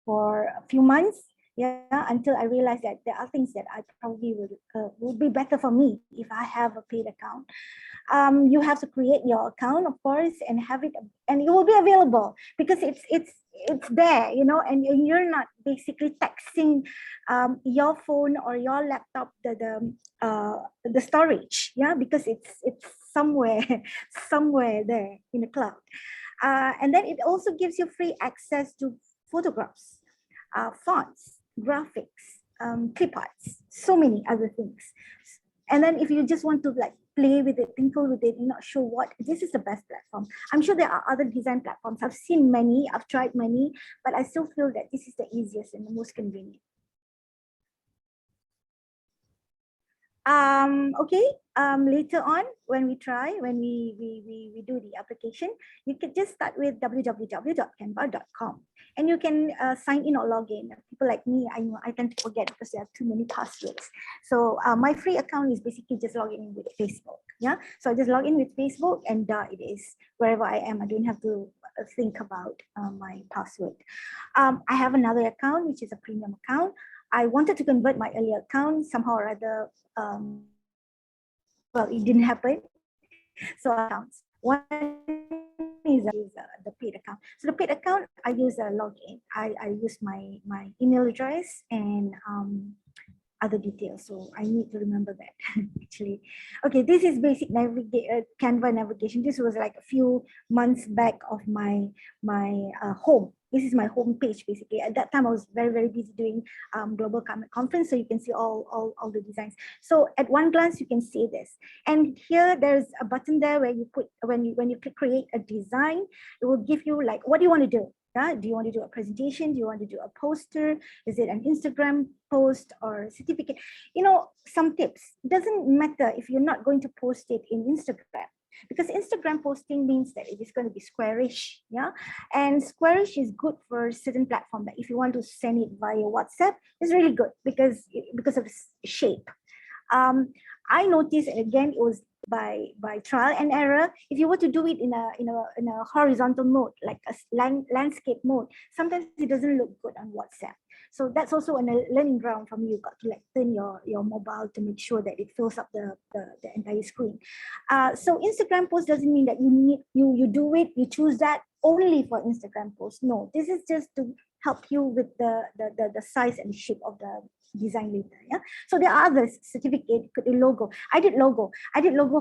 for a few months, until I realized that there are things that I probably would be better for me if I have a paid account. You have to create your account, of course, and have it, and it will be available because it's there, and you're not basically taxing your phone or your laptop the storage, because it's somewhere somewhere there in the cloud. And then it also gives you free access to photographs, fonts, graphics, clip arts, so many other things. And then if you just want to like play with it, tinkle with it, you're not sure what, this is the best platform. I'm sure there are other design platforms. I've seen many, I've tried many, but I still feel that this is the easiest and the most convenient. Okay, later on when we do the application, you can just start with www.canva.com and you can sign in or log in. People like me, I tend to forget because there are too many passwords. So my free account is basically just logging in with Facebook. So I just log in with Facebook and it is wherever I am. I don't have to think about my password. I have another account, which is a premium account. I wanted to convert my earlier account somehow or other. Well, it didn't happen. So accounts. One is the paid account. So the paid account, I use a login. I use my email address and other details. So I need to remember that actually. Okay, this is basic Canva navigation. This was like a few months back of my home. This is my home page basically. At that time, I was very, very busy doing global conference. So you can see all the designs. So at one glance, you can see this. And here there's a button there where you put, when you click create a design, it will give you like, what do you want to do? Do you want to do a presentation? Do you want to do a poster? Is it an Instagram post or a certificate? Some tips. It doesn't matter if you're not going to post it in Instagram, because Instagram posting means that it is going to be squarish, and squarish is good for certain platform. That if you want to send it via WhatsApp, it's really good because of the shape. I noticed, and again, it was by trial and error. If you were to do it in a horizontal mode, like a landscape mode, sometimes it doesn't look good on WhatsApp. So that's also a learning ground from you. You've got to like turn your mobile to make sure that it fills up the entire screen. So Instagram post doesn't mean that you do it, you choose that only for Instagram post. No, this is just to help you with the size and shape of the design later. So there are others, certificate, could be logo. I did logo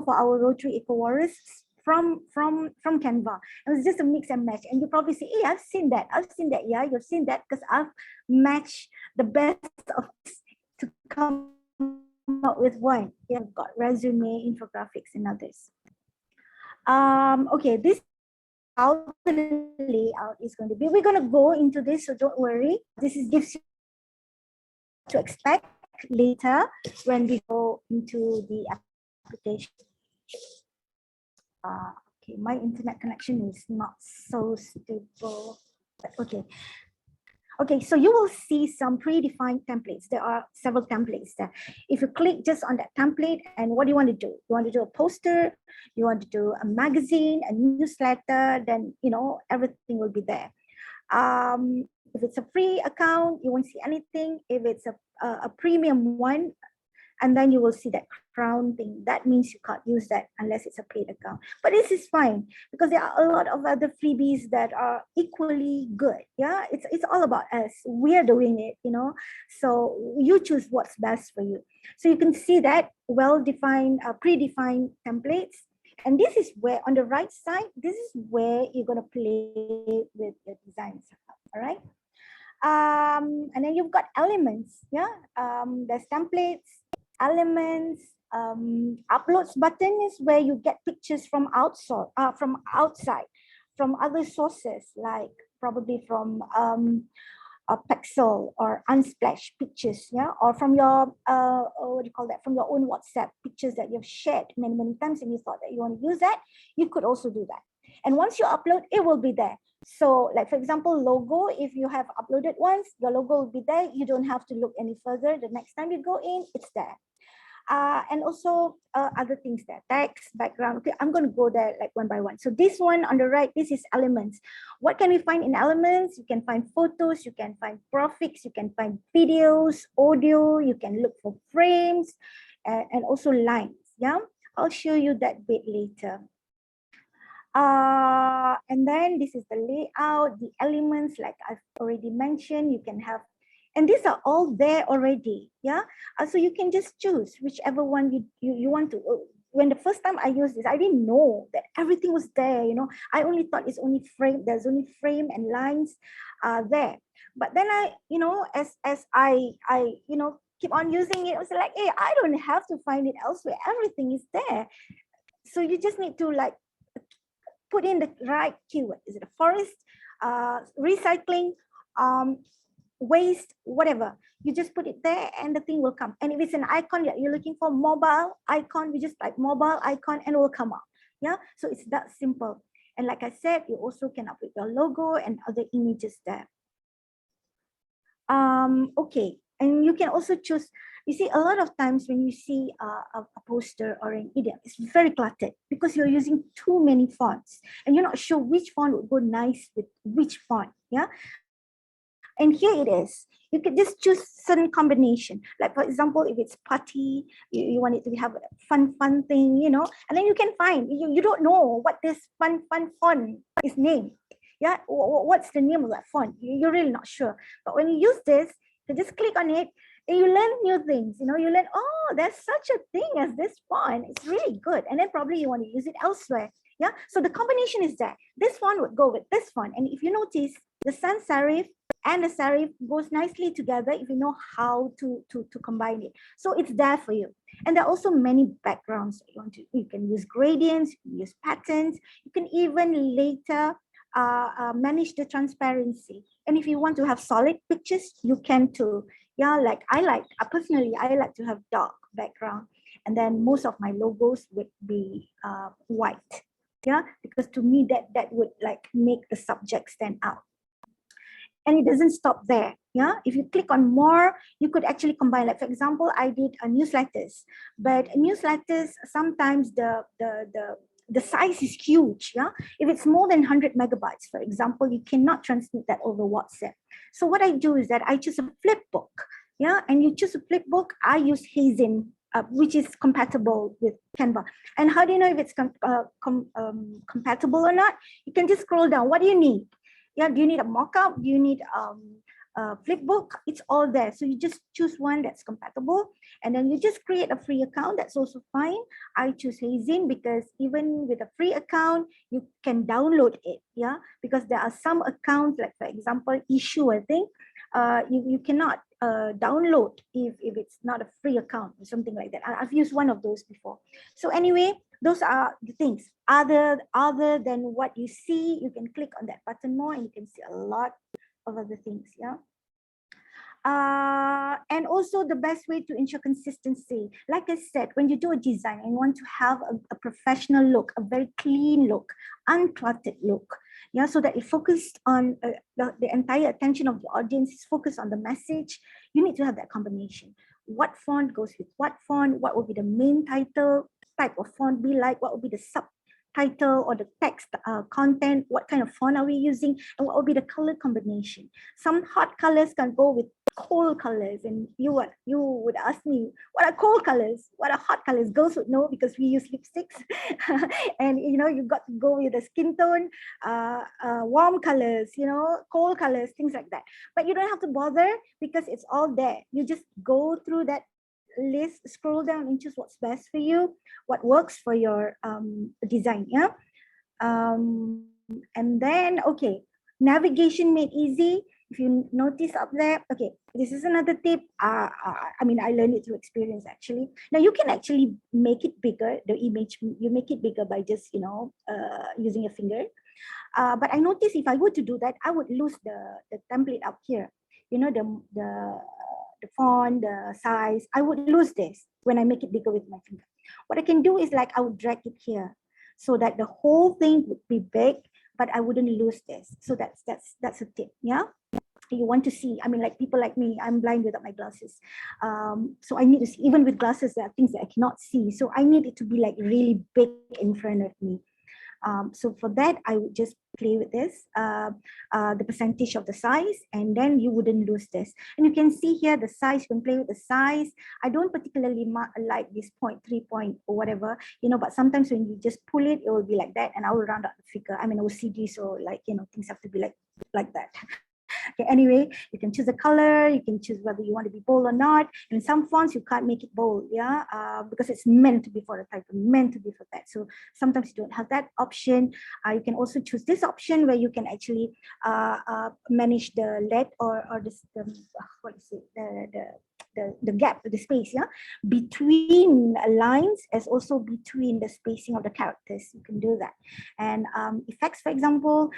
for our Rotary Eco Warriors from Canva. It was just a mix and match. And you probably say, hey, I've seen that. Yeah, you've seen that because I've matched the best of to come up with one. I've got resume, infographics, and others. Okay, this how the layout is going to be. We're going to go into this, so don't worry. This gives you to expect later when we go into the application. Okay, my internet connection is not so stable. Okay, so you will see some predefined templates. There are several templates there. If you click just on that template, and what do you want to do? You want to do a poster, you want to do a magazine, a newsletter, then everything will be there. If it's a free account, you won't see anything. If it's a premium one, and then you will see that crown thing. That means you can't use that unless it's a paid account. But this is fine because there are a lot of other freebies that are equally good. It's all about us. We're doing it, So you choose what's best for you. So you can see that well-defined, predefined templates. And this is where, on the right side, this is where you're going to play with the designs. All right. And then you've got elements. There's templates, elements, uploads button is where you get pictures from outside, from other sources, like probably from a Pixel or Unsplash pictures, or from your what do you call that? From your own WhatsApp pictures that you've shared many times, and you thought that you want to use that, you could also do that. And once you upload, it will be there. So, like for example, logo. If you have uploaded once, your logo will be there. You don't have to look any further. The next time you go in, it's there. And also other things there, text, background. Okay, I'm going to go there like one by one. So this one on the right, this is elements. What can we find in elements? You can find photos, you can find graphics, you can find videos, audio, you can look for frames, and also lines. Yeah, I'll show you that bit later. And then this is the layout, the elements, like I've already mentioned, you can have, and these are all there already. Yeah, so you can just choose whichever one you want to. When the first time I used this, I didn't know that everything was there. You know, I only thought it's only frame. There's only frame and lines there. But then as I keep on using it, I was like, hey, I don't have to find it elsewhere. Everything is there. So you just need to like put in the right keyword. Is it a forest, recycling, waste, whatever? You just put it there and the thing will come. And if it's an icon that you're looking for, mobile icon, we just type mobile icon and it will come up. Yeah, so it's that simple. And like I said, you also can upload your logo and other images there. Okay, and you can also choose. You see, a lot of times when you see a poster or an idiom, it's very cluttered because you're using too many fonts and you're not sure which font would go nice with which font. Yeah, and here it is. You can just choose certain combination. Like for example, if it's party, you want it to have a fun thing, you know, and then you can find, you don't know what this fun font is named. Yeah, what's the name of that font? You're really not sure. But when you use this, you just click on it and you learn new things. You know, you learn, oh, there's such a thing as this font. It's really good. And then probably you want to use it elsewhere. Yeah, so the combination is there. This font would go with this font. And if you notice, the sans serif and the serif goes nicely together if you know how to combine it. So it's there for you. And there are also many backgrounds. You can use gradients, you can use patterns, you can even later manage the transparency. And if you want to have solid pictures, you can too. Yeah, like personally, I like to have dark background. And then most of my logos would be white. Yeah, because to me that would like make the subject stand out. And it doesn't stop there. Yeah, if you click on more, you could actually combine. Like for example, I did newsletters, but newsletters sometimes the size is huge. Yeah, if it's more than 100 megabytes, for example, you cannot transmit that over WhatsApp. So what I do is that I choose a flip book. Yeah, and you choose a flip book. I use Hazen, which is compatible with Canva. And how do you know if it's compatible or not? You can just scroll down. What do you need? Yeah, do you need a mock-up? Do you need a flip book? It's all there. So you just choose one that's compatible and then you just create a free account. That's also fine. I choose Hazen because even with a free account, you can download it. Yeah, because there are some accounts, like for example, Issue, I think, you cannot download if it's not a free account or something like that. I've used one of those before. So anyway, those are the things. Other than what you see, you can click on that button more and you can see a lot of other things. Yeah. And also the best way to ensure consistency, like I said, when you do a design and you want to have a professional look, a very clean look, uncluttered look, yeah, so that it focused on the entire attention of the audience is focused on the message, you need to have that combination. What font goes with what font? What will be the main title type of font be like? What will be the subtitle or the text content? What kind of font are we using? And what will be the color combination? Some hot colors can go with cold colors, and you would ask me, what are cold colors, what are hot colors? Girls would know because we use lipsticks. And you know, you got to go with the skin tone, warm colors, you know, cold colors, things like that. But you don't have to bother because it's all there. You just go through that list, scroll down and choose what's best for you, what works for your design. Yeah. And then, okay, navigation made easy. If you notice up there, okay, this is another tip. I mean, I learned it through experience actually. Now you can actually make it bigger, the image, you make it bigger by just, you know, using your finger. But I noticed if I were to do that, I would lose the template up here. You know, the font, the size, I would lose this when I make it bigger with my finger. What I can do is like, I would drag it here so that the whole thing would be big, but I wouldn't lose this. So that's a tip, yeah? you want to see. I mean, like people like me, I'm blind without my glasses. So I need to see, even with glasses, there are things that I cannot see. So I need it to be like really big in front of me. So for that, I would just play with this, the percentage of the size, and then you wouldn't lose this. And you can see here the size, you can play with the size. I don't particularly like this 0.3 or whatever, you know, but sometimes when you just pull it, it will be like that, and I will round up the figure. I'm an OCD, so like, you know, things have to be like that. Okay, anyway, you can choose a color, you can choose whether you want to be bold or not. In some fonts, you can't make it bold, yeah, because it's meant to be for the title, meant to be for that. So sometimes you don't have that option. You can also choose this option where you can actually manage the lead or this, what is it, the gap, the space, yeah, between lines as also between the spacing of the characters. You can do that. And effects, for example,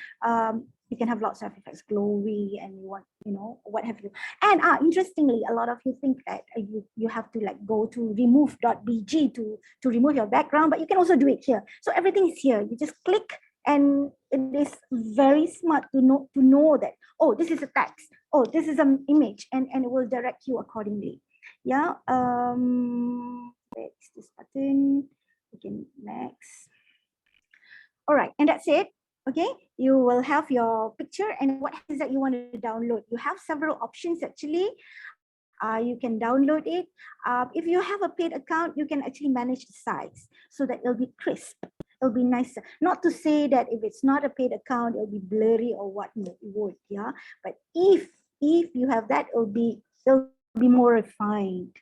you can have lots of effects, glowy, and you want, you know, what have you. And interestingly, a lot of you think that you have to like go to remove.bg to remove your background, but you can also do it here. So everything is here. You just click, and it is very smart to know that, oh, this is a text, oh, this is an image, and it will direct you accordingly. Yeah. Where's this button? We can next. All right, and that's it. Okay, you will have your picture, and what is that you want to download? You have several options actually. You can download it. If you have a paid account, you can actually manage the size so that it'll be crisp. It'll be nicer. Not to say that if it's not a paid account, it'll be blurry or what. No, it would, yeah. But if you have that, it'll be more refined.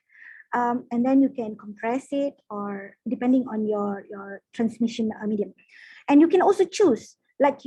And then you can compress it, or depending on your transmission medium. And you can also choose, like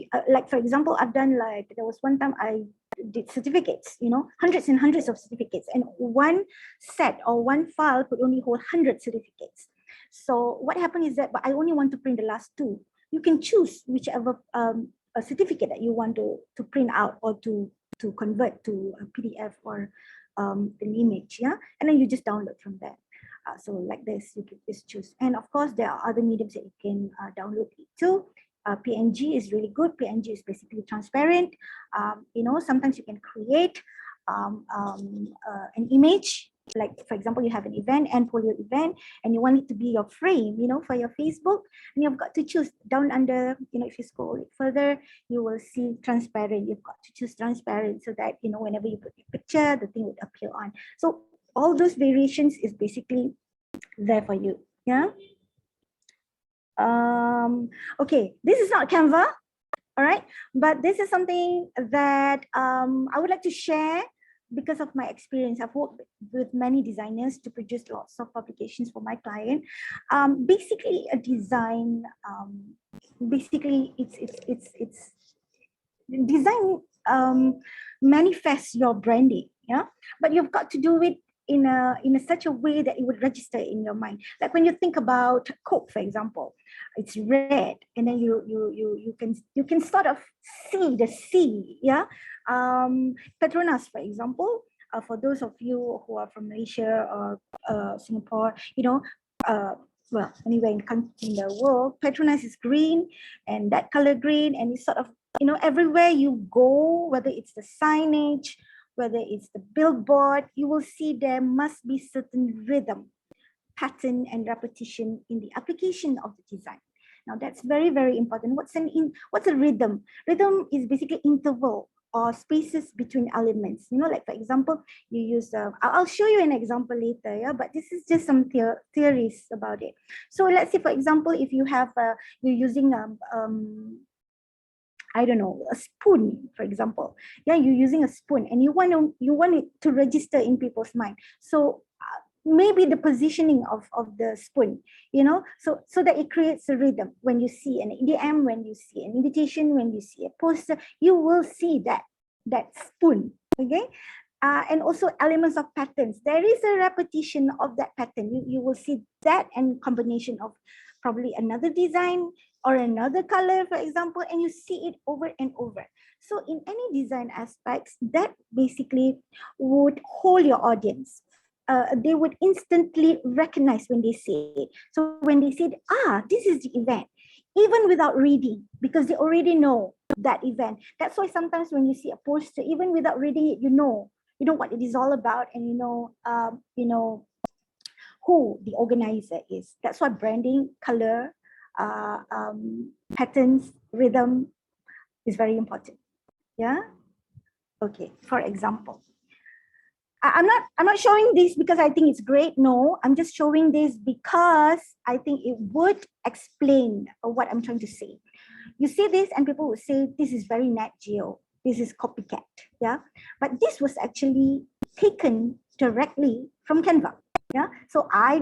for example, I've done, like, there was one time I did certificates, you know, hundreds and hundreds of certificates, and one set or one file could only hold 100 certificates. So what happened is that, but I only want to print the last 2. You can choose whichever a certificate that you want to print out or to convert to a PDF or an image, yeah, and then you just download from there. So like this, you can just choose. And of course, there are other mediums that you can download it too. PNG is really good. PNG is basically transparent. You know, sometimes you can create an image. Like, for example, you have an event, and polio event, and you want it to be your frame, you know, for your Facebook, and you've got to choose down under, you know, if you scroll it further, you will see transparent. You've got to choose transparent so that, you know, whenever you put your picture, the thing would appear on. So all those variations is basically there for you, yeah. Okay, this is not Canva, all right, but this is something that I would like to share because of my experience. I've worked with many designers to produce lots of publications for my client. Basically, a design, basically it's design manifests your branding, yeah, but you've got to do it in a such a way that it would register in your mind. Like when you think about Coke, for example, it's red, and then you can sort of see the C, yeah. Petronas, for example, for those of you who are from Malaysia or Singapore, you know, well, anywhere in the world, Petronas is green, and that color green, and it's sort of, you know, everywhere you go, whether it's the signage, whether it's the billboard, you will see there must be certain rhythm, pattern, and repetition in the application of the design. Now that's very, very important. What's a rhythm? Rhythm is basically interval or spaces between elements. You know, like for example, you use, I'll show you an example later, yeah, but this is just some theories about it. So let's say, for example, if you have, you're using I don't know, a spoon, for example. Yeah, you're using a spoon, and you want it to register in people's mind. So maybe the positioning of the spoon, you know, so that it creates a rhythm. When you see an EDM, when you see an invitation, when you see a poster, you will see that spoon, okay? And also elements of patterns. There is a repetition of that pattern. You will see that, and combination of probably another design or another color, for example, and you see it over and over. So in any design aspects, that basically would hold your audience. They would instantly recognize when they see it. So when they say, this is the event, even without reading, because they already know that event. That's why sometimes when you see a poster, even without reading it, you know what it is all about, and you know who the organizer is. That's why branding, color, patterns, rhythm is very important. Yeah. Okay. For example, I'm not showing this because I think it's great. No, I'm just showing this because I think it would explain what I'm trying to say. You see this and people would say, this is very Nat Geo. This is copycat. Yeah. But this was actually taken directly from Canva. Yeah. So I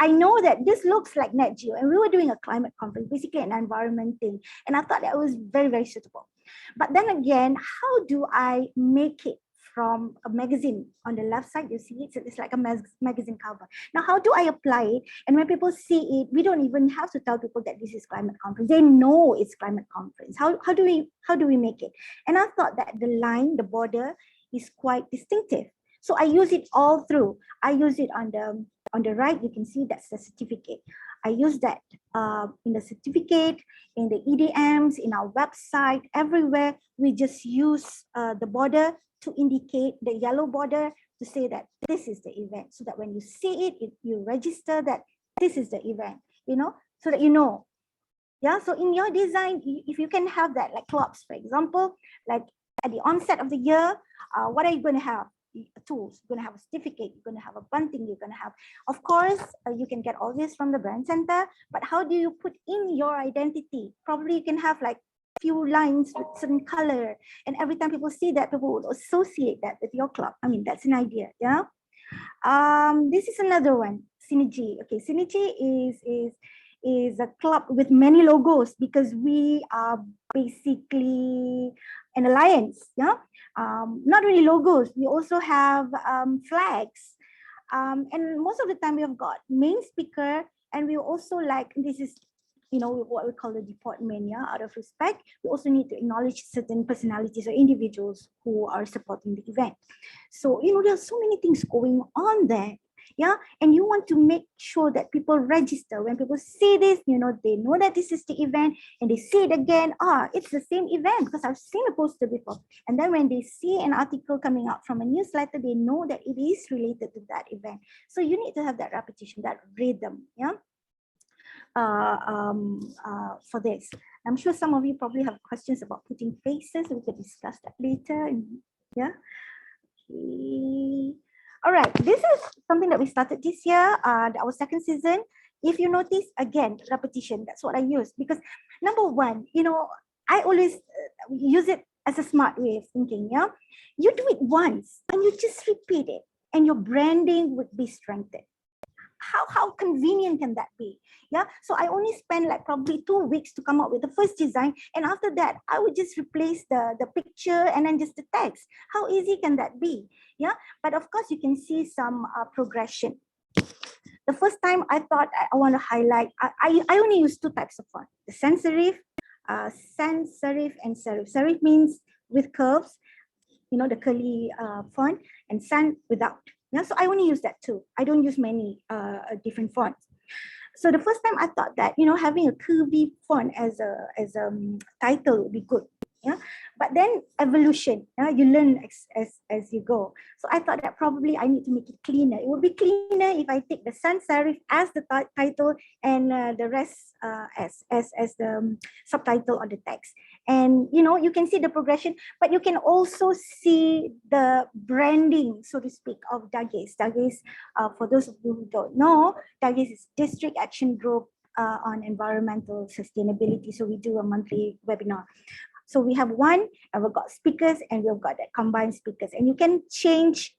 know that this looks like Nat Geo, and we were doing a climate conference, basically an environment thing. And I thought that was very, very suitable. But then again, how do I make it from a magazine? On the left side, you see it, so it's like a magazine cover. Now, how do I apply it? And when people see it, we don't even have to tell people that this is climate conference. They know it's climate conference. How do we make it? And I thought that the line, the border, is quite distinctive. So I use it all through. I use it on the right. You can see that's the certificate. I use that in the certificate, in the EDMs, in our website, everywhere. We just use the border to indicate, the yellow border, to say that this is the event, so that when you see it, you register that this is the event, so that you know. Yeah, so in your design, if you can have that, like clubs, for example, like at the onset of the year, what are you going to have? Tools. You're going to have a certificate, you're going to have a bunting, you're going to have, of course, you can get all this from the brand center, but how do you put in your identity? Probably you can have like few lines with certain color, and every time people see that, people will associate that with your club. I mean, that's an idea. Yeah. This is another one, Synergy. Okay, Synergy is a club with many logos, because we are basically an alliance. Yeah. Not really logos, we also have flags, and most of the time we have got main speaker, and we also, like, this is what we call the department. Yeah, out of respect, we also need to acknowledge certain personalities or individuals who are supporting the event. So there's so many things going on there. Yeah, and you want to make sure that people register. When people see this, they know that this is the event, and they see it again. It's the same event because I've seen a poster before. And then when they see an article coming out from a newsletter, they know that it is related to that event. So you need to have that repetition, that rhythm. Yeah. For this, I'm sure some of you probably have questions about putting faces. We could discuss that later. Yeah. Okay. All right, this is something that we started this year, our second season. If you notice, again, repetition, that's what I use, because number one, I always use it as a smart way of thinking. Yeah, you do it once and you just repeat it, and your branding would be strengthened. How convenient can that be? Yeah, so I only spend like probably 2 weeks to come up with the first design, and after that I would just replace the picture and then just the text. How easy can that be? Yeah, but of course you can see some progression. The first time I thought I want to highlight, I only use 2 types of font: the sans serif, and serif. Serif means with curves, the curly font, and sans without. Yeah, so I only use that too. I don't use many different fonts. So the first time I thought that having a curvy font as a title would be good. Yeah, but then evolution. You learn as you go. So I thought that probably I need to make it cleaner. It would be cleaner if I take the sans serif as the title, and the rest as the subtitle on the text. And you can see the progression, but you can also see the branding, so to speak, of DAGES. DAGES, for those of you who don't know, DAGES is District Action Group on Environmental Sustainability. So we do a monthly webinar. So we have one, and we've got speakers, and we've got that combined speakers, and you can change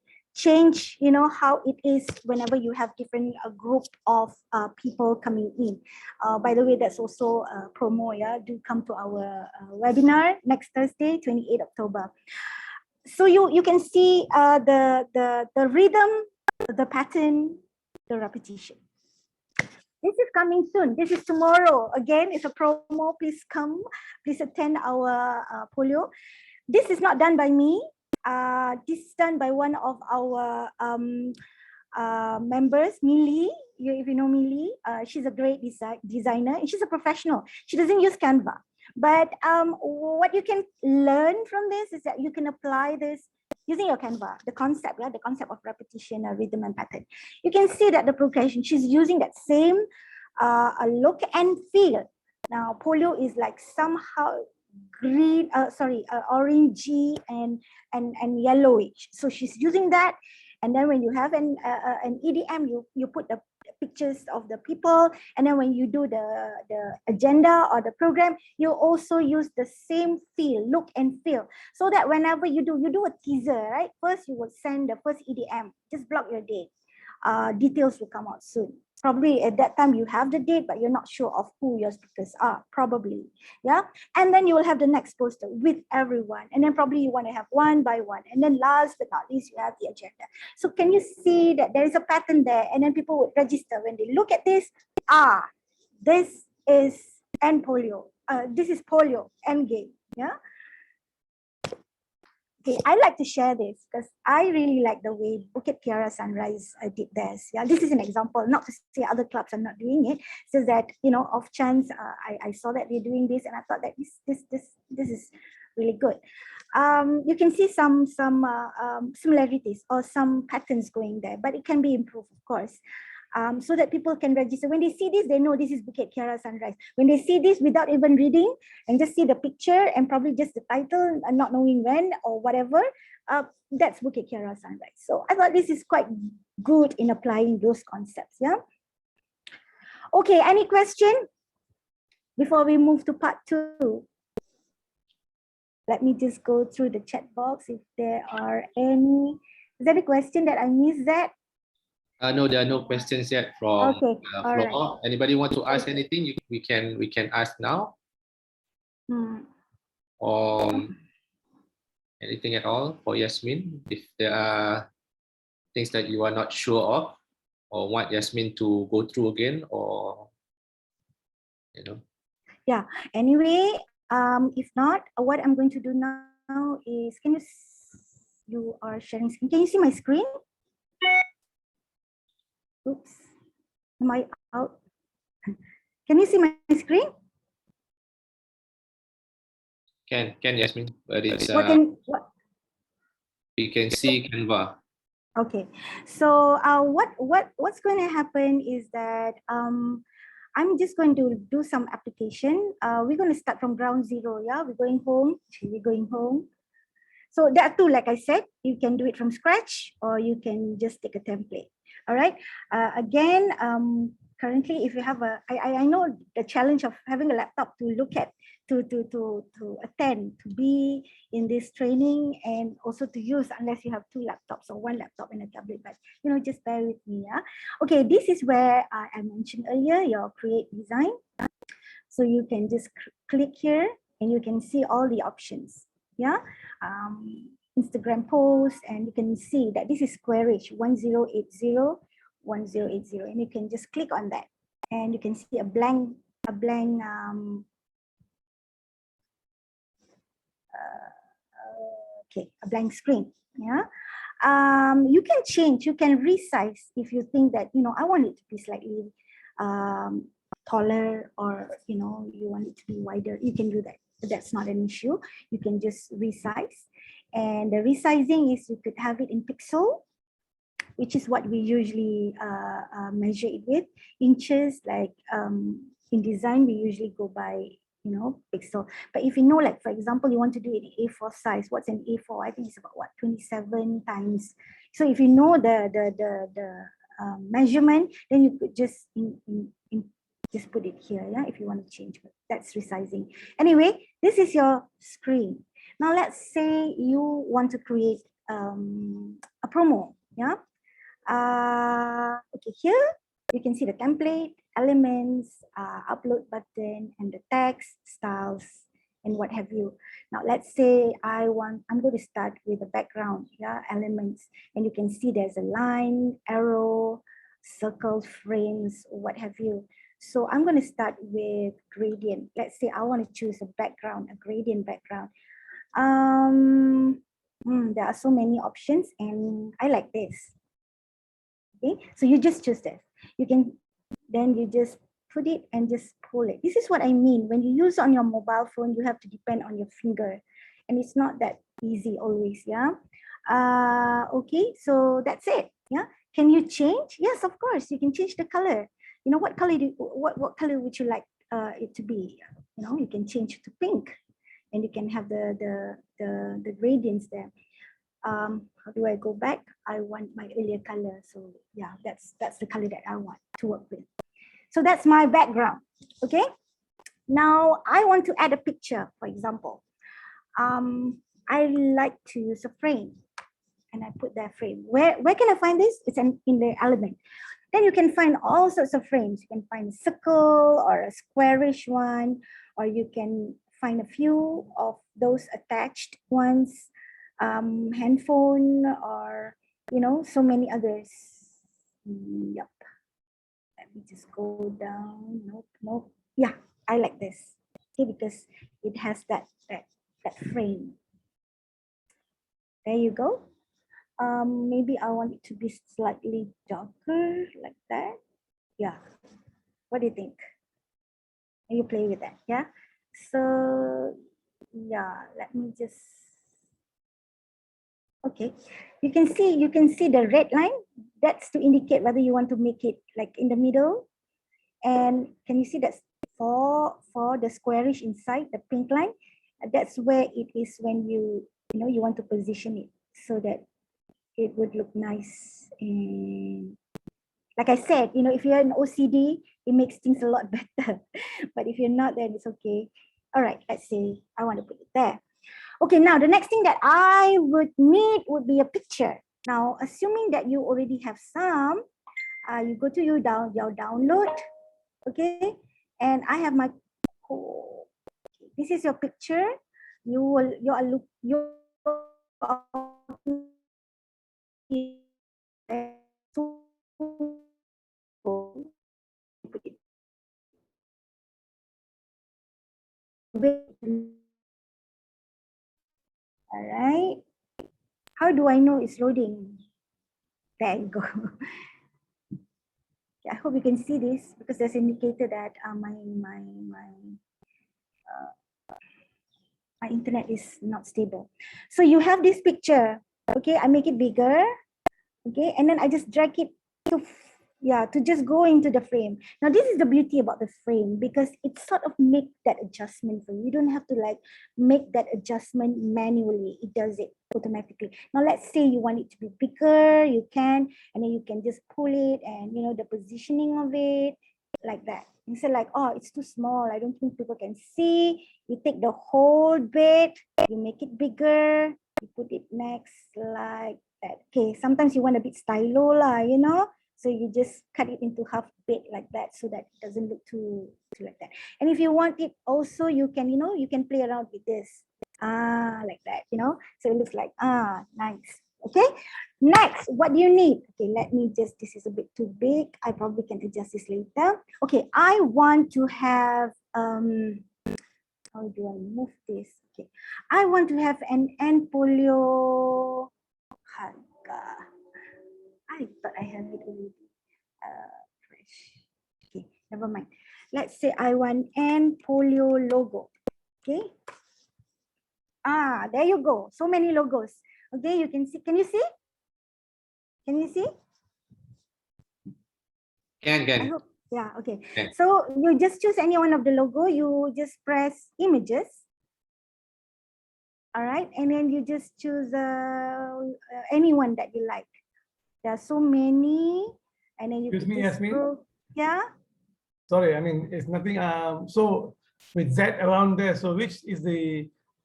how it is whenever you have different group of people coming in. By the way, that's also a promo. Yeah, do come to our webinar next Thursday, 28 October. So you can see the rhythm, the pattern, the repetition. This is coming soon. This is tomorrow. Again, it's a promo. Please come. Please attend our polio. This is not done by me. This is done by one of our members, Millie. if you know Millie, she's a great designer, and she's a professional. She doesn't use Canva. But what you can learn from this is that you can apply this using your Canva, the concept of repetition, rhythm, and pattern. You can see that the progression, she's using that same look and feel. Now, polio is like somehow green, orangey and yellowish. So she's using that. And then when you have an EDM, you put the pictures of the people, and then when you do the agenda or the program, you also use the same feel, look and feel, so that whenever you do a teaser, right? First you will send the first EDM, just block your date. Details will come out soon. Probably at that time you have the date, but you're not sure of who your speakers are, probably. Yeah. And then you will have the next poster with everyone. And then probably you want to have one by one. And then last but not least, you have the agenda. So can you see that there is a pattern there? And then people would register when they look at this. This is end polio. This is polio end game. Yeah. Okay, I like to share this because I really like the way Bukit Kiara Sunrise did theirs. Yeah, this is an example, not to say other clubs are not doing it. It's just that, you know, off chance, I saw that they're doing this, and I thought that this is really good. You can see some similarities or some patterns going there, but it can be improved, of course. So that people can register. When they see this, they know this is Bukit Kiara Sunrise. When they see this without even reading and just see the picture and probably just the title and not knowing when or whatever, that's Bukit Kiara Sunrise. So I thought this is quite good in applying those concepts. Yeah. Okay, any question before we move to part 2? Let me just go through the chat box if there are any. Is there a question that I missed that? No, there are no questions yet from floor. Right. Anybody want to ask anything? We can ask now. Or anything at all for Yasmin? If there are things that you are not sure of, or want Yasmin to go through again, or you know. Yeah. Anyway, if not, what I'm going to do now is, you are sharing screen. Can you see my screen? Oops, am I out? Can you see my screen? Can Yasmin, but it's you can see Canva. Okay, so what's going to happen is that I'm just going to do some application. We're going to start from ground zero. Yeah, we're going home. So there are two, like I said, you can do it from scratch or you can just take a template. All right. Again, currently, if you have I know the challenge of having a laptop to look at, to attend, to be in this training, and also to use, unless you have 2 laptops or 1 laptop and a tablet. But you know, just bear with me. Yeah. Okay. This is where I mentioned earlier your create design. So you can just click here and you can see all the options. Yeah. Instagram post, and you can see that this is squarish 1080, and you can just click on that and you can see a blank screen. Yeah. You can change, you can resize if you think that, you know, I want it to be slightly taller, or you know, you want it to be wider. You can do that. That's not an issue. You can just resize. And the resizing is, you could have it in pixel, which is what we usually measure it with. Inches, like in design, we usually go by, you know, pixel. But if you know, like for example, you want to do it in A4 size, what's an A4? I think it's about what, 27 times. So if you know the measurement, then you could just just put it here. Yeah, if you want to change, but that's resizing. Anyway, this is your screen. Now let's say you want to create a promo. Yeah. Okay, here you can see the template, elements, upload button, and the text, styles, and what have you. Now let's say I'm going to start with the background, yeah, elements, and you can see there's a line, arrow, circles, frames, what have you. So I'm going to start with gradient. Let's say I want to choose a background, a gradient background. There are so many options, and I like this. Okay, so you just choose this. You can, then you just put it and just pull it. This is what I mean. When you use on your mobile phone, you have to depend on your finger. And it's not that easy always, yeah? Okay, so that's it, yeah? Can you change? Yes, of course, you can change the color. You know, what color what color would you like it to be? You know, you can change to pink, and you can have the gradients there. How do I go back? I want my earlier color. So yeah, that's the color that I want to work with. So that's my background. Okay. Now I want to add a picture, for example. I like to use a frame, and I put that frame. Where can I find this? It's in the element. Then you can find all sorts of frames. You can find a circle or a squarish one, or you can find a few of those attached ones, handphone, or, you know, so many others. Yep. Let me just go down. Nope. Yeah, I like this. Okay, because it has that frame. There you go. Maybe I want it to be slightly darker, like that. Yeah. What do you think? And you play with that, yeah? So yeah, let me just, okay. You can see the red line. That's to indicate whether you want to make it like in the middle. And can you see that's for the squarish inside the pink line? That's where it is when you want to position it so that it would look nice. And like I said, if you're an OCD, it makes things a lot better. But if you're not, then it's okay. All right, let's say I want to put it there. Okay, now the next thing that I would need would be a picture. Now, assuming that you already have some, you go to your download, okay? And I have my, oh, this is your picture. You all right. How do I know it's loading? There you go. I hope you can see this because there's indicator that my internet is not stable. So you have this picture. Okay, I make it bigger. Okay, and then I just drag it to just go into the frame. Now this is the beauty about the frame, because it sort of make that adjustment for you. You don't have to like make that adjustment manually. It does it automatically. Now let's say you want it to be bigger, you can, and then you can just pull it, and the positioning of it like that. Instead like, oh, it's too small, I don't think people can see. You take the whole bit, you make it bigger, you put it next like that. Okay, sometimes you want a bit stylo lah, so you just cut it into half bit like that, so that it doesn't look too like that. And if you want it also, you can, you can play around with this, like that, so it looks like, nice. Okay, next, what do you need? Okay, let me just, this is a bit too big, I probably can adjust this later. Okay, I want to have, how do I move this? Okay, I want to have an end polio. I thought I have it already. Fresh. Okay, never mind. Let's say I want an polio logo. Okay. There you go. So many logos. Okay, you can see. Can you see? Can you see? Can. I hope. Yeah. Okay. Can. So you just choose any one of the logo. You just press images. All right, and then you just choose anyone that you like. There are so many, and then you Excuse me, Yasmin. Yeah. Sorry, I mean it's nothing. So with Z around there, so which is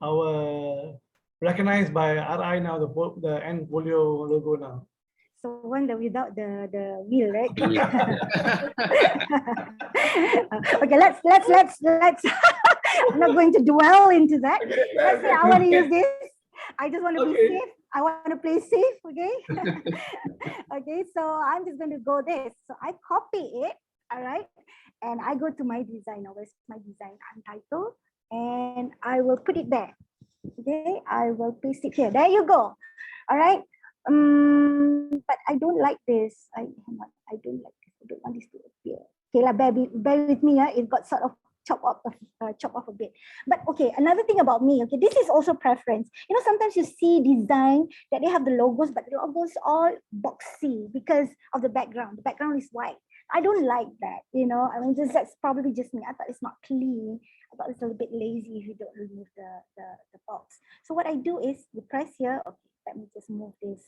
our recognized by RI now, the end polio logo now? So one that without the wheel, right? Okay, let's. I'm not going to dwell into that. Let's say I want to use this. I just want to be safe. I want to play safe. Okay. Okay, so I'm just going to go this. So I copy it. All right, and I go to my design. Now, where's my design? Untitled, and I will put it there. Okay, I will paste it here. There you go. All right. But I don't like this. I don't like this. I don't want this to appear. Okay, lah, bear with me. It got sort of chop off a bit. But okay, another thing about me, okay, this is also preference. You know, sometimes you see design that they have the logos, but the logos all boxy because of the background. The background is white. I don't like that, you know. I mean, that's probably just me. I thought it's not clean. I thought it's a little bit lazy if you don't remove the box. So what I do is you press here. Okay, let me just move this.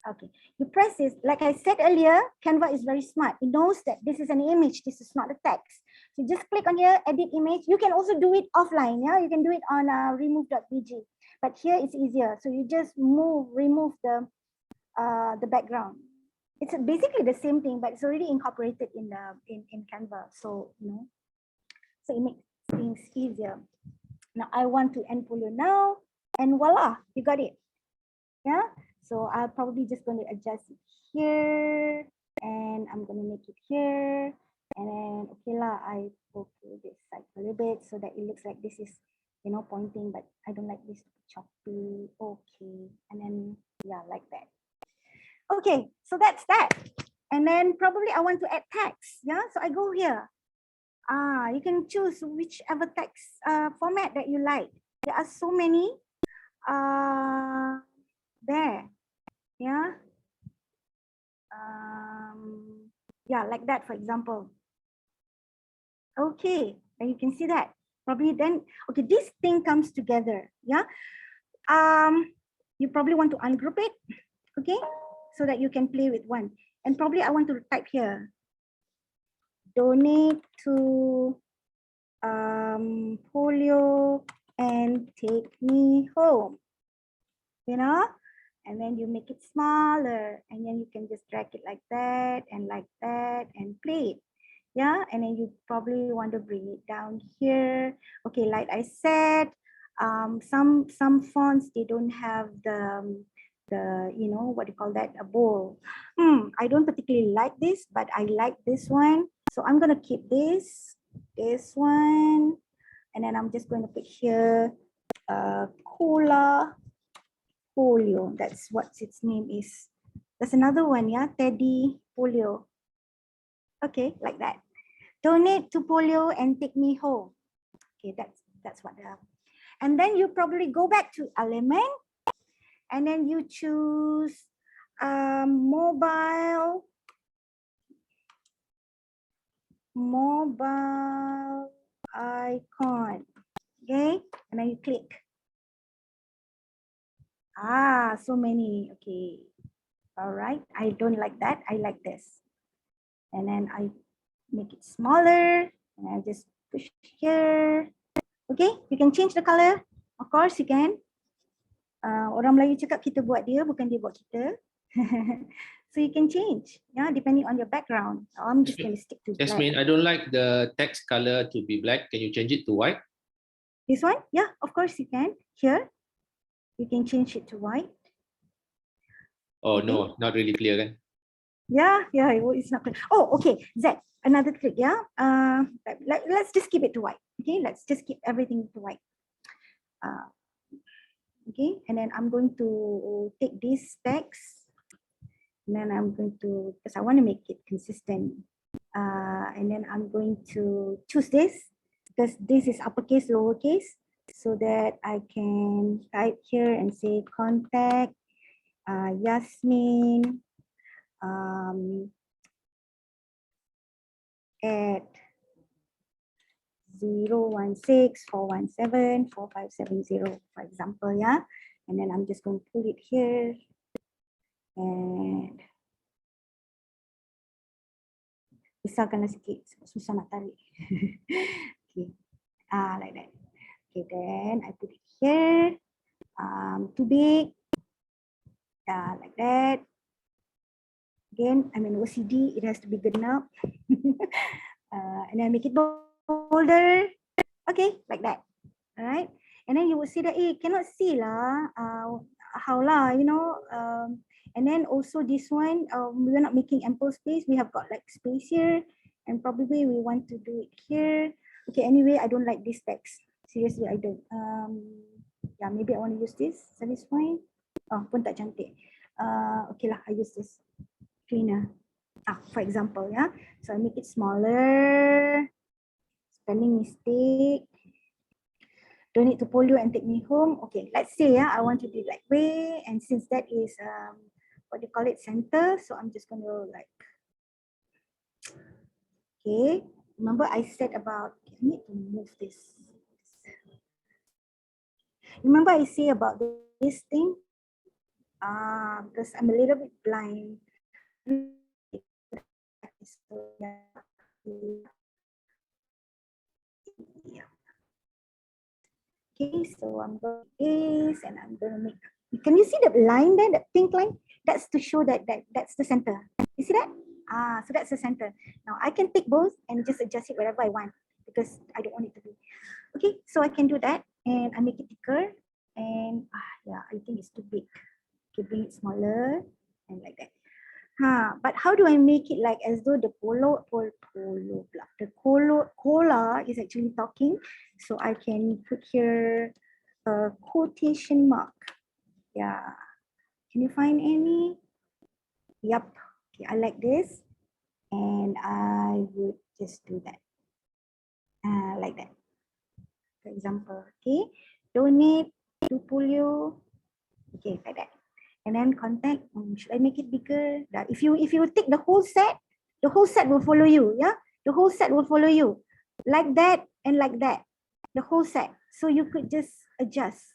Okay, you press this. Like I said earlier, Canva is very smart. It knows that this is an image. This is not a text. So just click on here, edit image. You can also do it offline. Yeah, you can do it on remove.bg. But here it's easier. So you just remove the background. It's basically the same thing, but it's already incorporated in Canva. So so it makes things easier. Now I want to end folio now, and voila, you got it. Yeah. So I'm probably just going to adjust it here, and I'm going to make it here, and then okay lah, I go to this side a little bit so that it looks like this is pointing, but I don't like this choppy. Okay, and then yeah, like that. Okay, so that's that. And then probably I want to add text. Yeah, so I go here. You can choose whichever text format that you like. There are so many there. Yeah. Yeah, like that, for example. Okay, and you can see that. Probably then, okay, this thing comes together. Yeah. You probably want to ungroup it, okay, so that you can play with one. And probably I want to type here. Donate to polio and take me home. You know? And then you make it smaller, and then you can just drag it like that and play it. Yeah, and then you probably want to bring it down here. Okay, like I said, some fonts, they don't have the what do you call that, a bowl. I don't particularly like this, but I like this one, so I'm gonna keep this one, and then I'm just going to put here cola polio. That's what its name is. There's another one, yeah, Teddy Polio. Okay, like that. Donate to polio and take me home. Okay, that's what. And then you probably go back to element, and then you choose mobile icon. Okay, and then you click. So many. Okay. All right. I don't like that. I like this. And then I make it smaller, and I just push here. Okay. You can change the color. Of course you can. Orang Melayu cakap kita buat dia, bukan dia buat kita. So you can change, yeah, depending on your background. I'm just going to stick to black. Yasmin, I don't like the text color to be black. Can you change it to white? This one? Yeah, of course you can. Here, you can change it to white. Oh, okay. No, not really clear, kan? Yeah, it's not clear. Oh, okay, Z, another trick, yeah. Let's just keep it to white. Okay, let's just keep everything to white. Okay, and then I'm going to take this text, and then I'm going to, because I want to make it consistent, and then I'm going to choose this, because this is uppercase, lowercase, so that I can type here and say contact Yasmin at 016-417-4570, for example, yeah. And then I'm just going to pull it here, and besarkanlah sikit, susah nak tarik. Okay, like that. Okay, then I put it here. Too big, like that. Again, I'm an OCD, it has to be good enough. And then make it bolder. Okay, like that. All right. And then you will see that, cannot see lah. How lah, and then also this one, we're not making ample space. We have got like space here, and probably we want to do it here. Okay, anyway, I don't like this text. Seriously, I don't. Yeah, maybe I want to use this. Is this fine? Oh, pun tak cantik. Okay lah, I use this. Cleaner. For example, yeah. So I make it smaller. Spelling mistake. Donate to polio and take me home. Okay, let's say I want to do like way, and since that is what do you call it, center, so I'm just going to like, okay. Remember I said about, I need to move this. Remember I say about this thing? Because I'm a little bit blind. So, yeah. Okay, so I'm going to this and I'm going to make, can you see the line there, that pink line? That's to show that's the center. You see that? So that's the center. Now I can take both and just adjust it wherever I want because I don't want it to be. Okay, so I can do that and I make it thicker and yeah, I think it's too big. Okay, bring it smaller and like that. But how do I make it like as though the cola is actually talking? So I can put here a quotation mark. Yeah. Can you find any? Yep. Okay, I like this. And I would just do that. Like that. For example, okay. Donate to polio. Okay, like that. And then contact, should I make it bigger? If you take the whole set will follow you. Yeah, the whole set will follow you like that and like that, the whole set. So you could just adjust.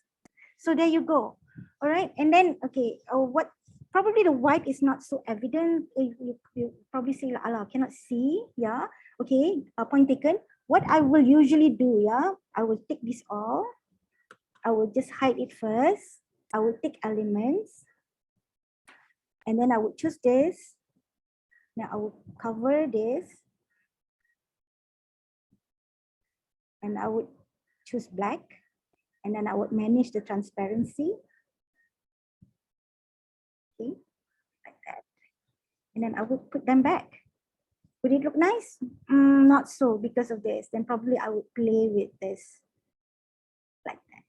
So there you go. All right, and then okay, what probably the white is not so evident. You probably say, "Allah, cannot see." Yeah, okay. Point taken. What I will usually do, yeah, I will take this all. I will just hide it first. I will take elements. And then I would choose this. Now I will cover this. And I would choose black. And then I would manage the transparency. Okay, like that. And then I would put them back. Would it look nice? Not so because of this. Then probably I would play with this like that.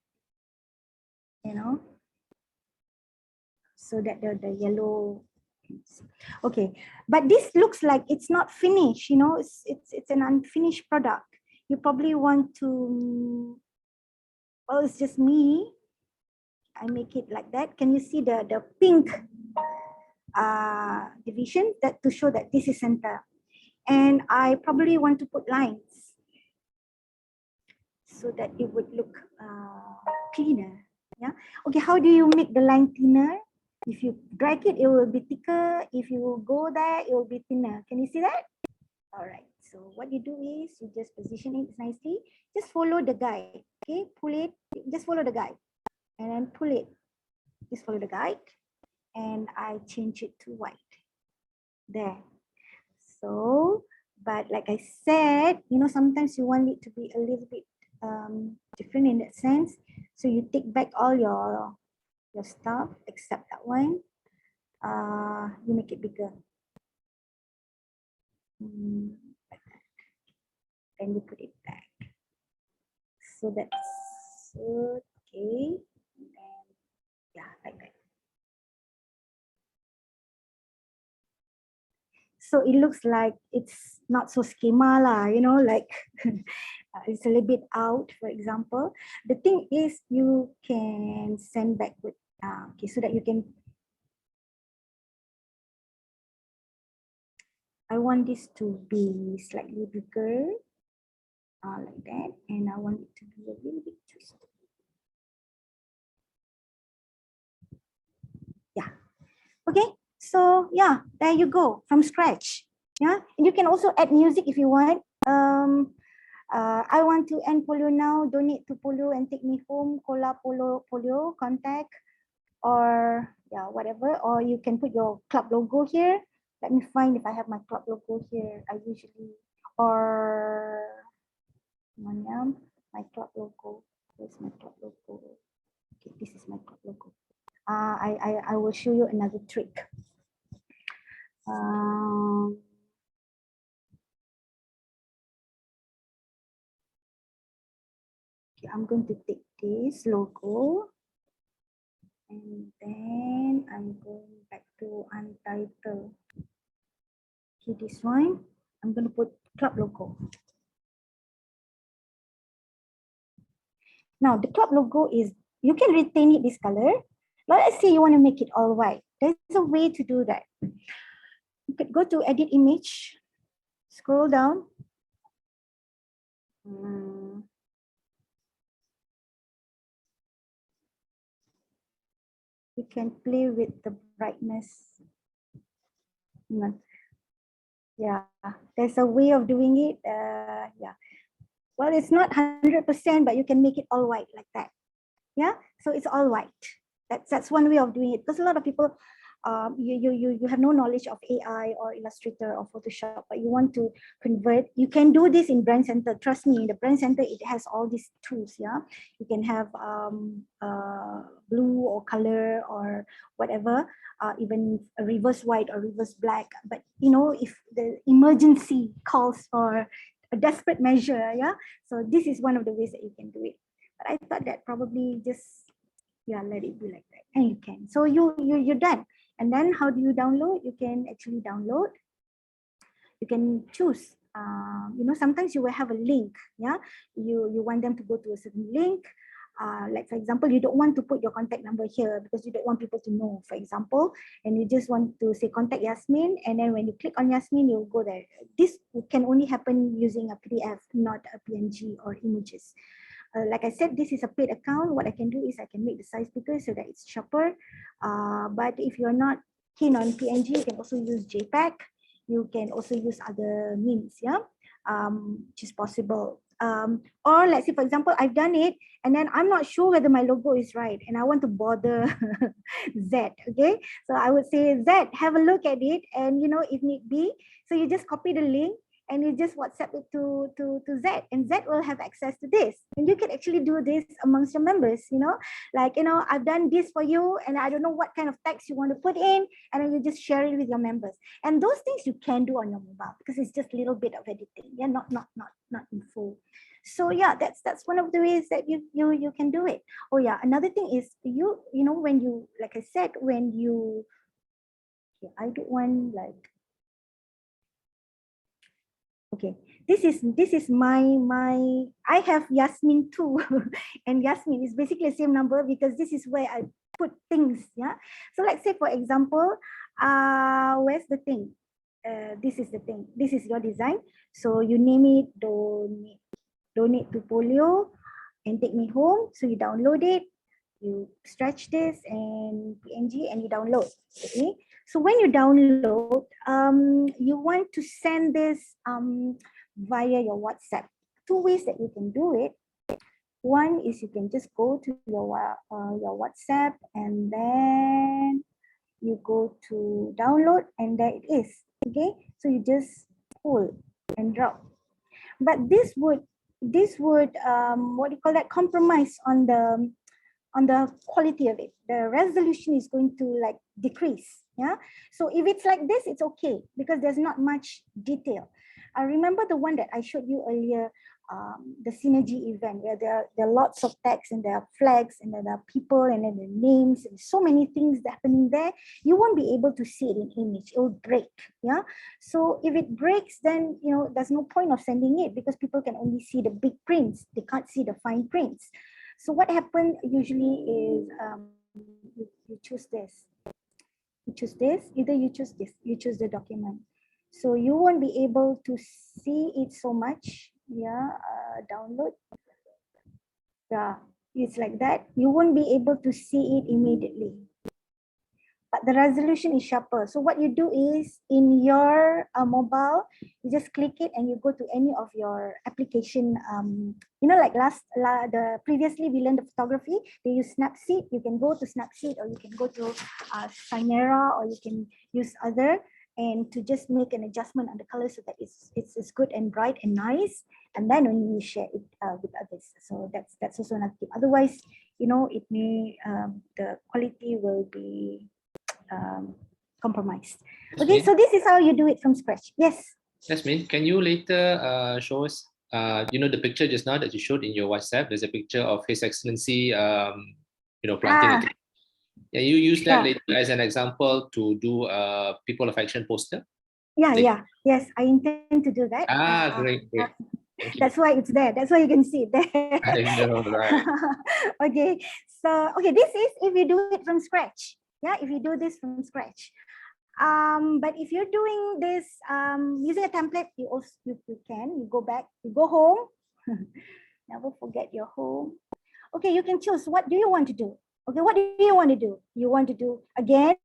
You know? So that the yellow. Okay, but this looks like it's not finished, you know, it's an unfinished product. You probably want to, well, it's just me. I make it like that. Can you see the pink division that to show that this is center? And I probably want to put lines so that it would look cleaner. Yeah. Okay, how do you make the line thinner? If you drag it, it will be thicker. If you go there, it will be thinner. Can you see that? All right. So what you do is you just position it nicely. Just follow the guide. Okay, pull it. Just follow the guide, and then pull it. Just follow the guide, and I change it to white. There. So, but like I said, you know, sometimes you want it to be a little bit different in that sense. So you take back all your stuff except that one. You make it bigger. Like that. Then you put it back. So that's okay. And then, yeah, like that. So it looks like it's not so schema lah, you know, like it's a little bit out, for example. The thing is you can send back with, okay, so that you can, I want this to be slightly bigger, like that. And I want it to be a little bit twisted. Yeah, okay. So yeah, there you go, from scratch. Yeah, and you can also add music if you want. I want to end polio now, donate to polio and take me home, cola polio, contact, or yeah, whatever. Or you can put your club logo here. Let me find if I have my club logo here. I usually, or my club logo. Where's my club logo? Okay, this is my club logo. I will show you another trick. Okay, I'm going to take this logo and then I'm going back to Untitled. Okay, this one, I'm going to put club logo. Now the club logo is, you can retain it this color, but let's say you want to make it all white. There's a way to do that. You could go to edit image, scroll down. You can play with the brightness. Yeah, there's a way of doing it. Yeah. Well, it's not 100%, but you can make it all white like that. Yeah, so it's all white. That's one way of doing it, because a lot of people, you have no knowledge of AI or Illustrator or Photoshop, but you want to convert. You can do this in Brand Center. Trust me, in the Brand Center, it has all these tools. Yeah, you can have blue or color or whatever, even a reverse white or reverse black. But you know, if the emergency calls for a desperate measure, yeah, so this is one of the ways that you can do it. But I thought that probably just, yeah, let it be like that, and you can. So you're done. And then how do you download? You can actually download. You can choose. You know, sometimes you will have a link. Yeah, you want them to go to a certain link. Like for example, you don't want to put your contact number here because you don't want people to know, for example, and you just want to say contact Yasmin, and then when you click on Yasmin, you'll go there. This can only happen using a PDF, not a PNG or images. Like I said, this is a paid account. What I can do is I can make the size bigger so that it's sharper. But if you're not keen on PNG, you can also use JPEG. You can also use other means, yeah, which is possible. Or let's say, for example, I've done it and then I'm not sure whether my logo is right and I want to bother Z, okay? So I would say, Z, have a look at it, and you know, if need be, so you just copy the link and you just WhatsApp it to Z, and Z will have access to this. And you can actually do this amongst your members, you know, like, you know, I've done this for you and I don't know what kind of text you want to put in, and then you just share it with your members. And those things you can do on your mobile because it's just a little bit of editing. Yeah, not in full. So yeah, that's one of the ways that you can do it. Oh yeah, another thing is you know, when you, like I said, when you, okay, I don't want like, okay, this is my I have Yasmin too. And Yasmin is basically the same number because this is where I put things. Yeah, so let's say for example, where's the thing? This is the thing. This is your design. So you name it donate to polio and take me home. So you download it, you stretch this and PNG and you download. Okay, so when you download, you want to send this via your WhatsApp. Two ways that you can do it. One is you can just go to your WhatsApp and then you go to download and there it is. Okay, so you just pull and drop. But this would what do you call that, compromise on the quality of it. The resolution is going to like decrease. Yeah, so if it's like this, it's okay because there's not much detail. I remember the one that I showed you earlier, the synergy event, where there are lots of text and there are flags and there are people and then the names and so many things happening there. You won't be able to see it in image. It will break. Yeah, so if it breaks, then you know there's no point of sending it because people can only see the big prints. They can't see the fine prints. So what happened usually is you choose this. You choose this. Either you choose this. You choose the document. So you won't be able to see it so much. Yeah, download. Yeah, it's like that. You won't be able to see it immediately. But the resolution is sharper. So what you do is in your mobile, you just click it and you go to any of your application. You know, like previously we learned the photography. They use Snapseed. You can go to Snapseed or you can go to Chimera or you can use other, and to just make an adjustment on the color so that it's good and bright and nice, and then only you share it with others. So that's also another tip. Otherwise, you know, it may the quality will be compromised. Okay, so this is how you do it from scratch. Yes. Yasmin, can you later show us, you know, the picture just now that you showed in your WhatsApp? There's a picture of His Excellency, you know, planting a tree. Yeah, you use that later as an example to do a People of Action poster. Yeah, Like- yeah, yes, I intend to do that. Great, great. Thank you. That's why it's there. That's why you can see it there. I know, right. Okay, so okay, this is if you do it from scratch. Yeah, if you do this from scratch. But if you're doing this using a template, you also you can you go back, you go home. Never forget your home. Okay, you can choose what do you want to do. Okay, what do you want to do? You want to do again?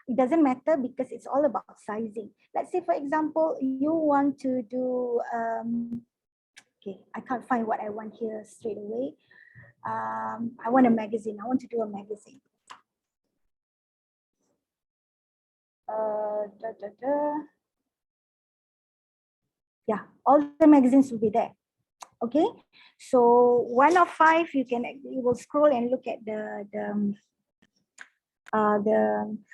It doesn't matter because it's all about sizing. Let's say, for example, you want to do. Okay, I can't find what I want here straight away. I want a magazine. I want to do a magazine. Da, da, da. Yeah, all the magazines will be there. Okay, so 1 of 5, you will scroll and look at the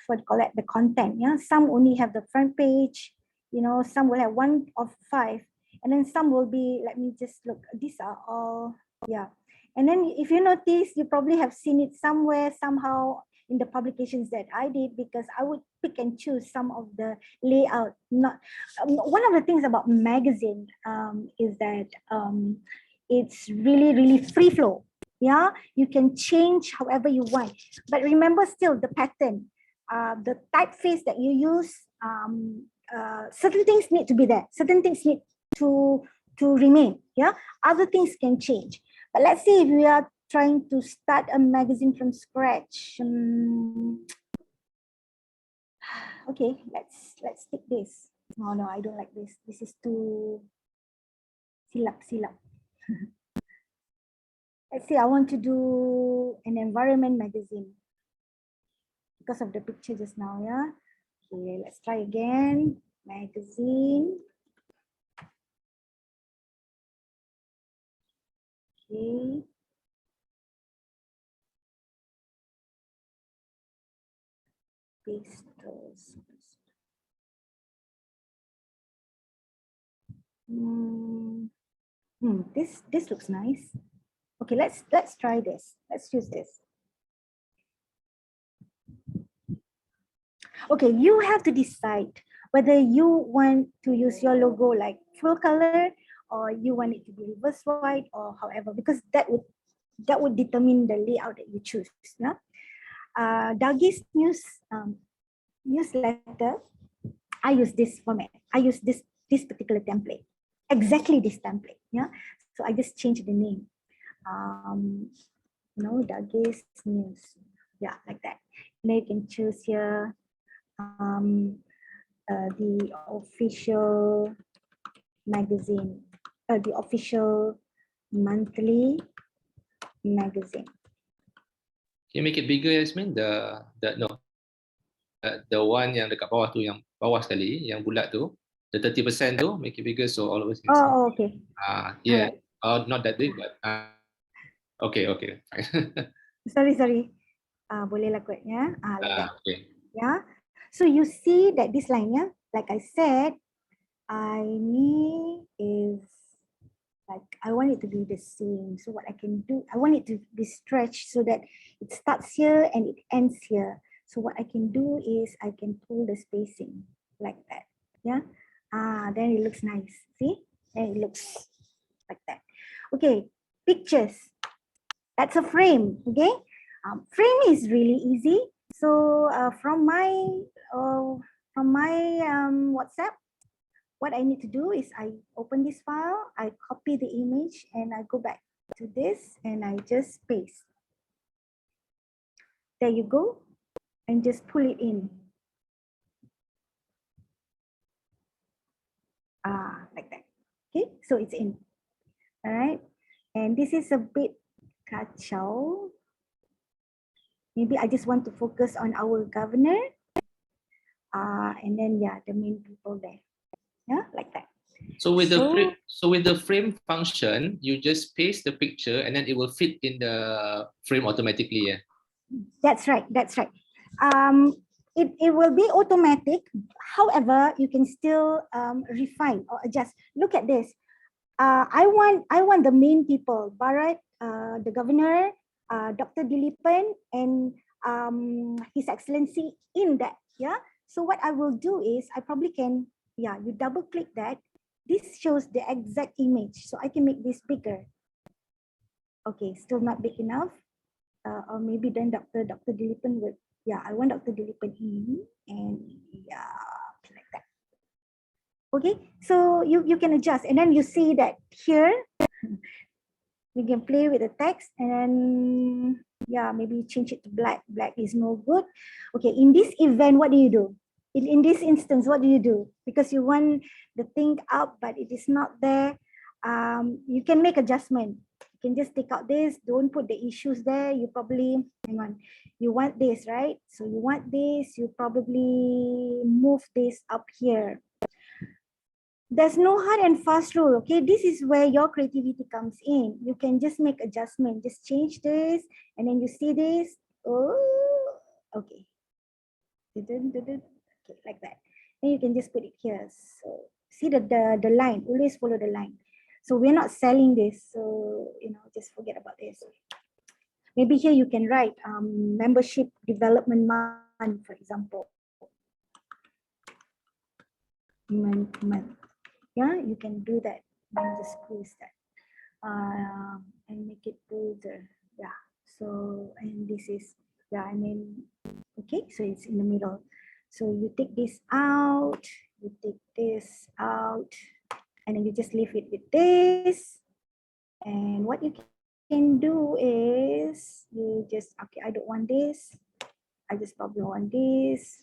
what do you call it, the content. Yeah, some only have the front page. You know, some will have 1 of 5, and then some will be. Let me just look. These are all, yeah. And then if you notice, you probably have seen it somewhere somehow in the publications that I did, because I would pick and choose some of the layout. Not one of the things about magazine is that it's really free flow. Yeah, you can change however you want, but remember still the pattern, the typeface that you use. Certain things need to be there. Certain things need to remain. Yeah, other things can change. But let's see if we are trying to start a magazine from scratch. Okay, let's take this. No, I don't like this. This is too silap. Let's see, I want to do an environment magazine because of the picture just now, yeah? Okay, let's try again. Magazine. Okay. Paste those. This looks nice. Okay, let's try this. Let's use this. Okay, you have to decide whether you want to use your logo like full color, or you want it to be reverse white, or however, because that would determine the layout that you choose. Yeah. Dagi's newsletter, I use this format. I use this particular template, exactly this template. Yeah. So I just changed the name. Dagi's news. Yeah, like that. And then you can choose here the official magazine, the official monthly magazine. Can you make it bigger, Yasmin? The one yang dekat bawah tu, yang bawah sekali, yang bulat tu, the 30% tu, make it bigger so all of us can see. Oh, okay. Yeah. Alright. Not that big, but okay. Sorry. Boleh lah kot, ya. Like that. Okay. Yeah. So you see that this line, yeah, like I said, I want it to be the same. So what I can do, I want it to be stretched so that it starts here and it ends here. So what I can do is I can pull the spacing like that. Yeah. Then it looks nice. See? Then it looks like that. Okay. Pictures. That's a frame. Okay. Frame is really easy. So from my WhatsApp, what I need to do is I open this file, I copy the image, and I go back to this and I just paste. There you go, and just pull it in. Like that. Okay, so it's in. All right, and this is a bit kacau. Maybe I just want to focus on our governor, and then the main people there. Yeah, like that. So with the frame function, you just paste the picture and then it will fit in the frame automatically. Yeah. That's right. It will be automatic. However, you can still refine or adjust. Look at this. I want the main people, Bharat, the governor, Dr. Dilipan, and His Excellency in that. Yeah. So what I will do is I probably can yeah, you double click that. This shows the exact image. So I can make this bigger. Okay, still not big enough. Or maybe then Dr. Dilipan would, yeah, I want Dr. Dilipan in, and yeah, like that. Okay, so you can adjust, and then you see that here, we can play with the text, and then, yeah, maybe change it to black. Black is no good. Okay, in this event, what do you do? In this instance, what do you do? Because you want the thing up, but it is not there. You can make adjustment. You can just take out this. Don't put the issues there. You probably, hang on. You want this, right? So you want this. You probably move this up here. There's no hard and fast rule, okay? This is where your creativity comes in. You can just make adjustment. Just change this, and then you see this. Oh, okay. Okay, like that. Then you can just put it here. So see the line. Always follow the line. So we're not selling this. So, just forget about this. Maybe here you can write membership development month, for example. Month. Yeah, you can do that. And just close that and make it bolder. Yeah. So, and this is, yeah, and then, okay, so it's in the middle. So you take this out, you take this out, and then you just leave it with this. And what you can do is you just, okay, I don't want this. I just probably want this.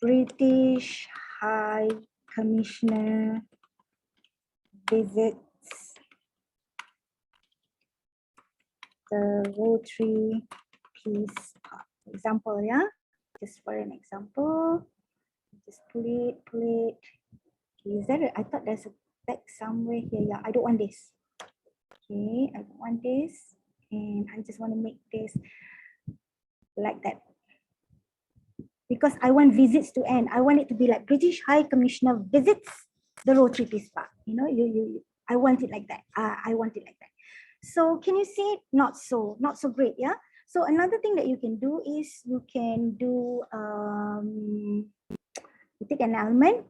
British High Commissioner visits the Rotary Peace Park. Example, yeah? Just for an example, just pull it. Okay, is there I thought there's a text somewhere here. Yeah, I don't want this. Okay, I don't want this. And I just want to make this like that. Because I want visits to end. I want it to be like British High Commissioner visits the Rotary Peace Park. I want it like that. I want it like that. So can you see it? Not so great, yeah? So another thing that you can do is you can do, you take an element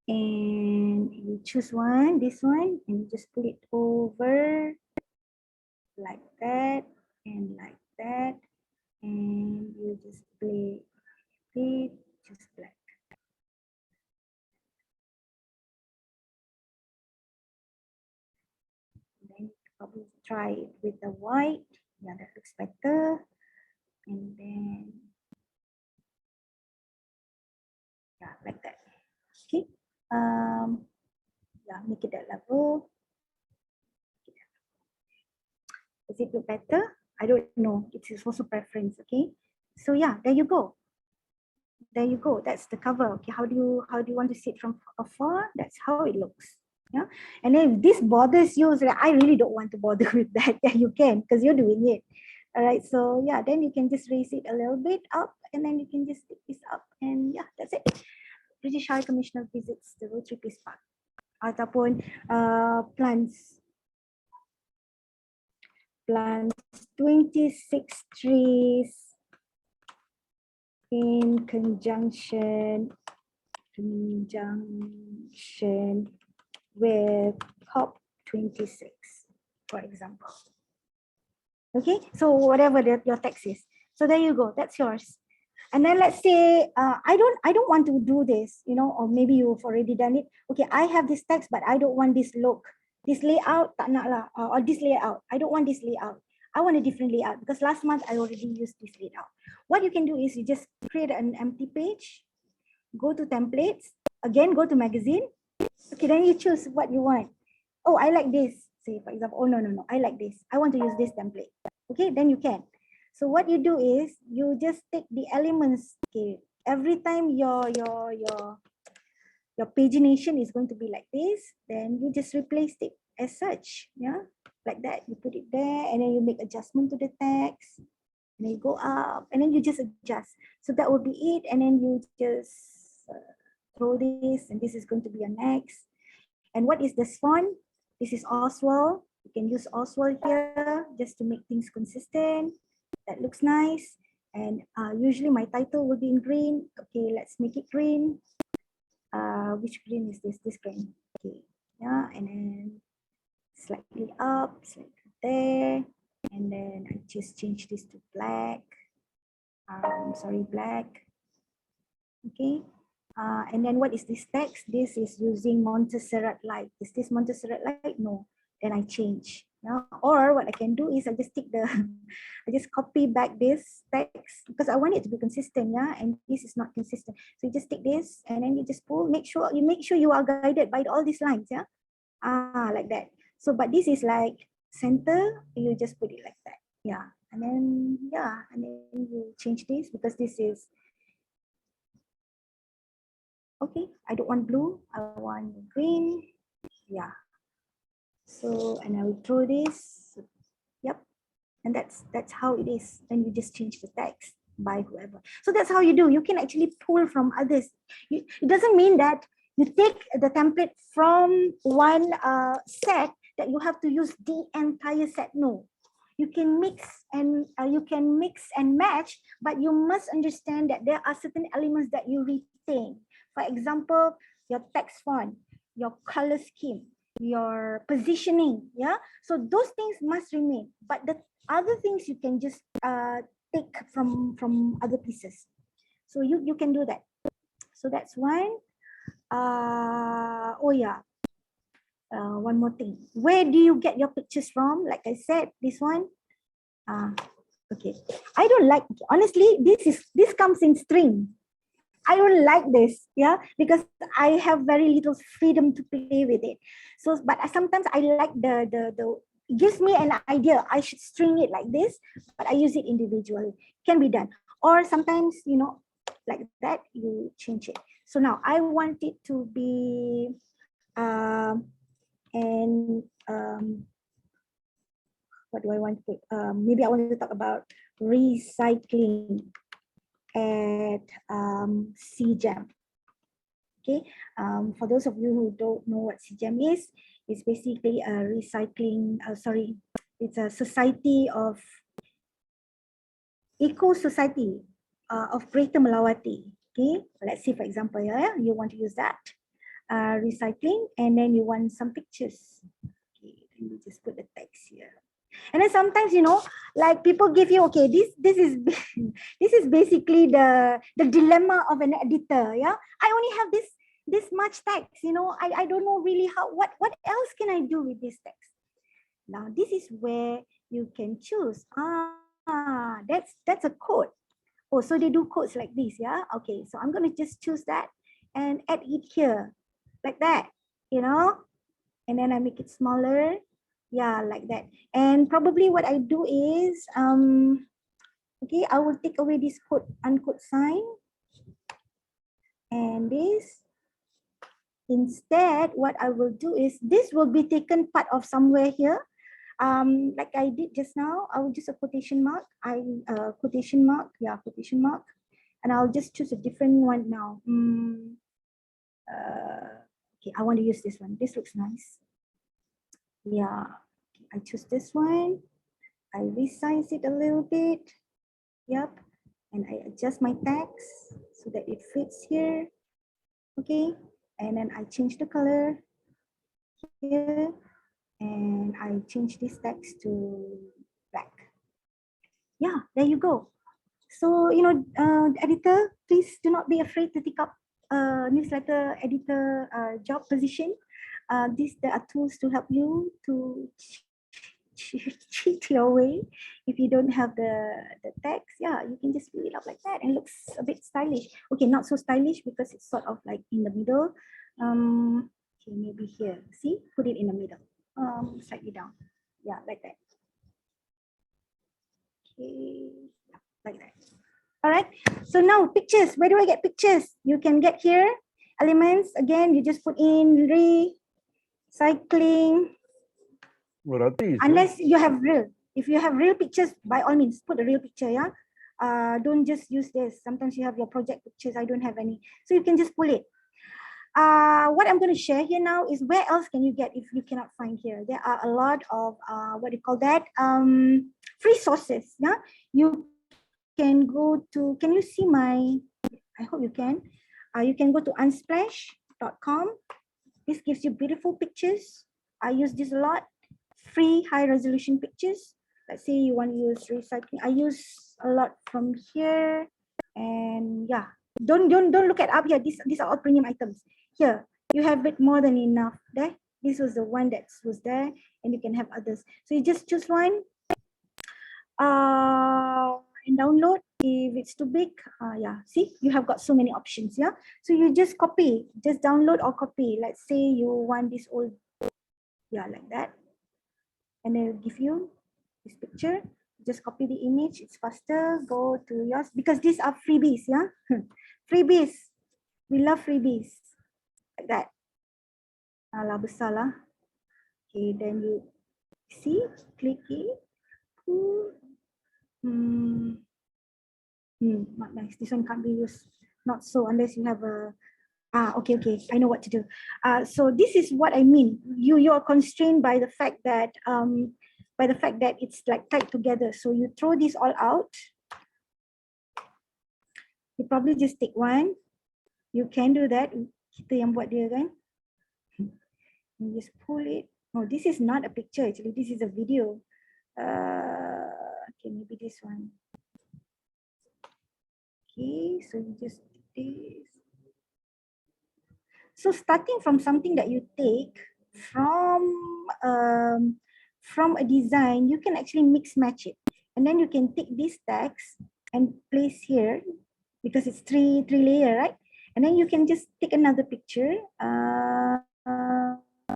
and you choose one, this one, and you just put it over like that and like that. And you just play it just black. Then probably try it with the white. Yeah, that looks better. And then, yeah, like that. Okay. Yeah, make it that level. Does it look better? I don't know. It is also preference. Okay. So yeah, there you go. There you go. That's the cover. Okay. How do you want to see it from afar? That's how it looks. Yeah. And then if this bothers you, so I really don't want to bother with that. Yeah, you can, because you're doing it. All right. So yeah, then you can just raise it a little bit up, and then you can just stick this up, and yeah, that's it. British High Commissioner visits the Rotary Peace Park. Ataupun plants 26 trees in conjunction with COP26, for example. Okay, so whatever your text is. So there you go, that's yours. And then let's say I don't want to do this, or maybe you've already done it. Okay, I have this text, but I don't want this look. This layout, tak nak lah, or this layout. I don't want this layout. I want a different layout because last month I already used this layout. What you can do is you just create an empty page, go to templates, again, go to magazine. Okay, then you choose what you want. Oh, I like this. Say, for example, oh, no, I like this. I want to use this template. Okay, then you can. So what you do is you just take the elements. Okay, every time your pagination is going to be like this, then you just replace it as such. Yeah, like that. You put it there, and then you make adjustment to the text, and then you go up, and then you just adjust. So that will be it, and then you just throw this, and this is going to be your next. And what is this font? This is Oswald. You can use Oswald here just to make things consistent. That looks nice. And usually my title will be in green. Okay, let's make it green. Which green is this? This green. Okay, yeah, and then slightly up, slightly there, and then I just change this to black. Black. Okay, and then what is this text? This is using Montserrat light. Is this Montserrat light? No. Then I change. Now, or what I can do is I just take the, I just copy back this text because I want it to be consistent, yeah. And this is not consistent, so you just take this and then you just pull. Make sure you are guided by all these lines, yeah. Like that. So, but this is like center. You just put it like that, yeah. And then you change this because this is. Okay, I don't want blue, I want green. Yeah. So, and I will throw this. Yep. And that's how it is. Then you just change the text by whoever. So that's how you do. You can actually pull from others. It doesn't mean that you take the template from one set that you have to use the entire set. No. You can mix and match, but you must understand that there are certain elements that you retain. For example, your text font, your color scheme, your positioning, yeah. So those things must remain, but the other things you can just take from other pieces. So you can do that. So that's one. Oh yeah. One more thing. Where do you get your pictures from? Like I said, this one. Okay. I don't like, honestly, this comes in string. I don't like this, yeah, because I have very little freedom to play with it. So, but sometimes I like the it gives me an idea. I should string it like this, but I use it individually. Can be done. Or sometimes, you know, like that, you change it. So now I want it to be, what do I want to, maybe I want to talk about recycling at CGEM. Okay, for those of you who don't know what CGEM is, it's basically a recycling, it's a society of, eco-society of Greater Melawati. Okay, let's see, for example, yeah, you want to use that, recycling, and then you want some pictures. Okay, let me just put the text here. And then sometimes, you know, like people give you, okay, this is this is basically the dilemma of an editor. Yeah, I only have this much text, you know, I don't know really what else can I do with this text. Now this is where you can choose. That's a code. Oh, so they do codes like this, yeah. Okay, so I'm gonna just choose that and add it here, like that, you know, and then I make it smaller. Yeah, like that. And probably what I do is, okay, I will take away this quote unquote sign and this. Instead, what I will do is this will be taken part of somewhere here. Like I did just now, I will use a quotation mark. Quotation mark, yeah, quotation mark. And I'll just choose a different one now. Okay, I want to use this one. This looks nice. Yeah, I choose this one. I resize it a little bit. Yep. And I adjust my text so that it fits here. Okay. And then I change the color here. And I change this text to black. Yeah, there you go. So, you know, editor, please do not be afraid to take up a newsletter editor job position. There are tools to help you to cheat your way. If you don't have the text, yeah, you can just fill it up like that and it looks a bit stylish. Okay, not so stylish because it's sort of like in the middle. Okay, maybe here. See, put it in the middle. Slightly down. Yeah, like that. Okay, yeah, like that. All right. So now pictures. Where do I get pictures? You can get here. Elements. Again, you just put in recycling. Unless you have real. If you have real pictures, by all means, put a real picture, yeah? Don't just use this. Sometimes you have your project pictures. I don't have any. So you can just pull it. What I'm going to share here now is where else can you get if you cannot find here? There are a lot of, what do you call that? Free sources, yeah? You can go to, can you see my, I hope you can. You can go to unsplash.com. This gives you beautiful pictures. I use this a lot. Free high resolution pictures. Let's say you want to use recycling. I use a lot from here. And yeah, don't look at up here. These are all premium items. Here, you have it more than enough. There. This was the one that was there, and you can have others. So you just choose one. And download. If it's too big, yeah, see, you have got so many options. Yeah, so you just copy, just download or copy. Let's say you want this old, yeah, like that, and then it'll give you this picture. Just copy the image, it's faster. Go to yours, because these are freebies. Yeah. Freebies, we love freebies like that. Alah besar lah. Okay, then you see, click it. Not nice. This one can't be used. Not so, unless you have a. Okay. I know what to do. So this is what I mean. You are constrained by the fact that it's like tied together. So you throw this all out. You probably just take one. You can do that. Kita yang buat dia kan. You just pull it. Oh, this is not a picture actually. This is a video. Okay, maybe this one. Okay, so you just do this. So starting from something that you take from a design, you can actually mix match it, and then you can take this text and place here because it's three layer, right? And then you can just take another picture.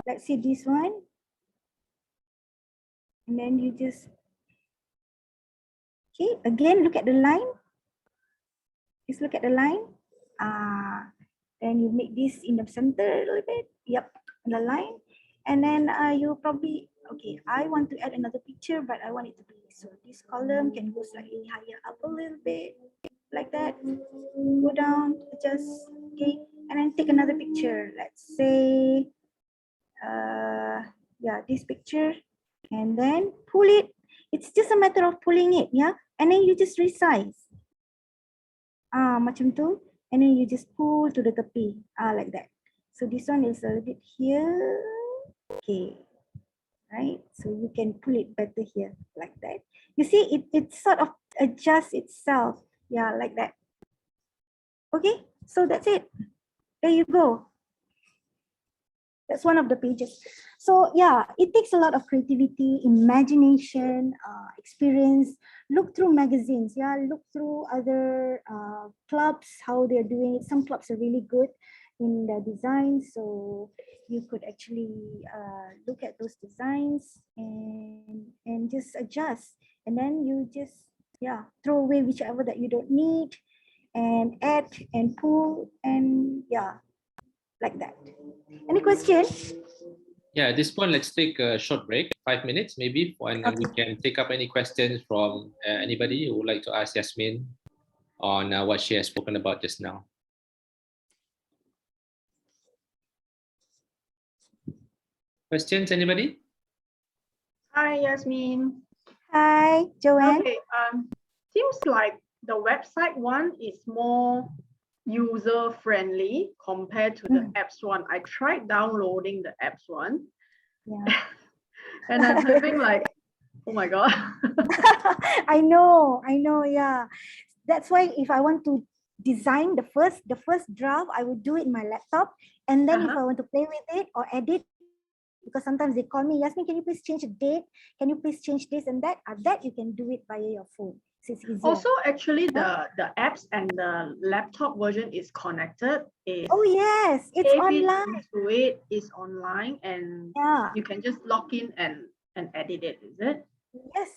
Let's see this one, and then you just again look at the line. Just look at the line. Then you make this in the center a little bit. Yep, the line. And then you probably, I want to add another picture, but I want it to be, so this column can go slightly higher up a little bit, like that. Go down, adjust, okay. And then take another picture. Let's say, yeah, this picture. And then pull it. It's just a matter of pulling it, yeah. And then you just resize. Macam tu. And then you just pull to the tepi, like that. So this one is a little bit here. Okay, right? So you can pull it better here, like that. You see, it sort of adjusts itself. Yeah, like that. Okay, so that's it. There you go. That's one of the pages. So yeah, it takes a lot of creativity, imagination, experience. Look through magazines, yeah. Look through other clubs, how they're doing it. Some clubs are really good in their design, so you could actually look at those designs and just adjust. And then you just throw away whichever that you don't need, and add and pull, and like that. Any questions? Yeah, at this point, let's take a short break, 5 minutes maybe, and then we can take up any questions from anybody who would like to ask Yasmin on what she has spoken about just now. Questions, anybody? Hi, Yasmin. Hi, Joanne. Okay, seems like the website one is more user-friendly compared to the apps one. I tried downloading the apps one. Yeah. And I'm having like, oh my God. I know, yeah. That's why if I want to design the first draft, I would do it in my laptop. And then if I want to play with it or edit, because sometimes they call me, Yasmin, can you please change the date? Can you please change this and that? That you can do it via your phone. So it's easier. Also, actually, the apps and the laptop version is connected. Oh yes, it's online. It's online, and you can just log in and edit it, is it?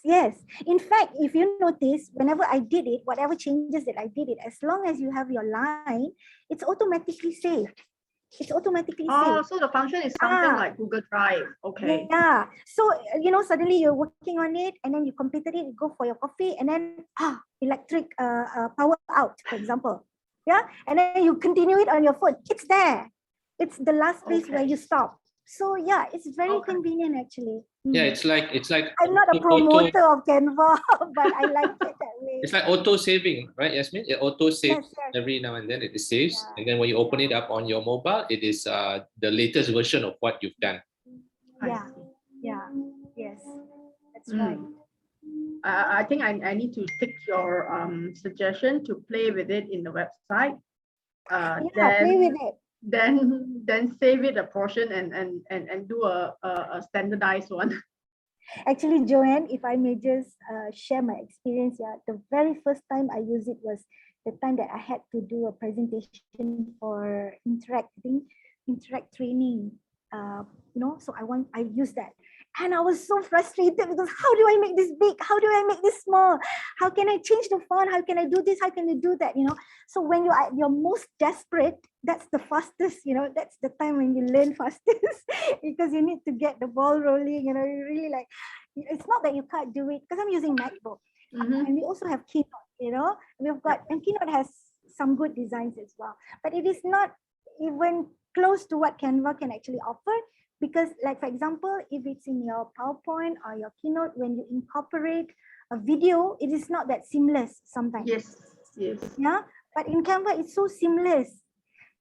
Yes. In fact, if you notice, whenever I did it, whatever changes that I did it, as long as you have your line, it's automatically saved. It's automatically saved. So the function is something like Google Drive. Okay. Yeah. So, suddenly you're working on it, and then you completed it, you go for your coffee, and then electric power out, for example. Yeah. And then you continue it on your phone. It's there. It's the last place where you stop. So yeah, it's very convenient actually. Yeah, it's like I'm not a promoter of Canva, but I like it that way. It's like auto saving, right, Yasmin? It auto saves Yes, yes. every now and then. It saves, Yeah. and then when you open it up on your mobile, it is the latest version of what you've done. Yeah, yeah, yes, that's right. I think I need to take your suggestion to play with it in the website. Yeah, play with it. Then save it a portion and do a standardized one. Actually, Joanne, if I may just share my experience, yeah, the very first time I used it was the time that I had to do a presentation for interact training. So I used that, and I was so frustrated because how do I make this big? How do I make this small? How can I change the font? How can I do this? How can I do that? So when you are at your most desperate, that's the fastest. That's the time when you learn fastest because you need to get the ball rolling. You really like. It's not that you can't do it because I'm using MacBook, and we also have Keynote. We've got and Keynote has some good designs as well, but it is not even close to what Canva can actually offer. Because, like, for example, if it's in your PowerPoint or your Keynote, when you incorporate a video, it is not that seamless sometimes. Yes. Yeah, but in Canva, it's so seamless.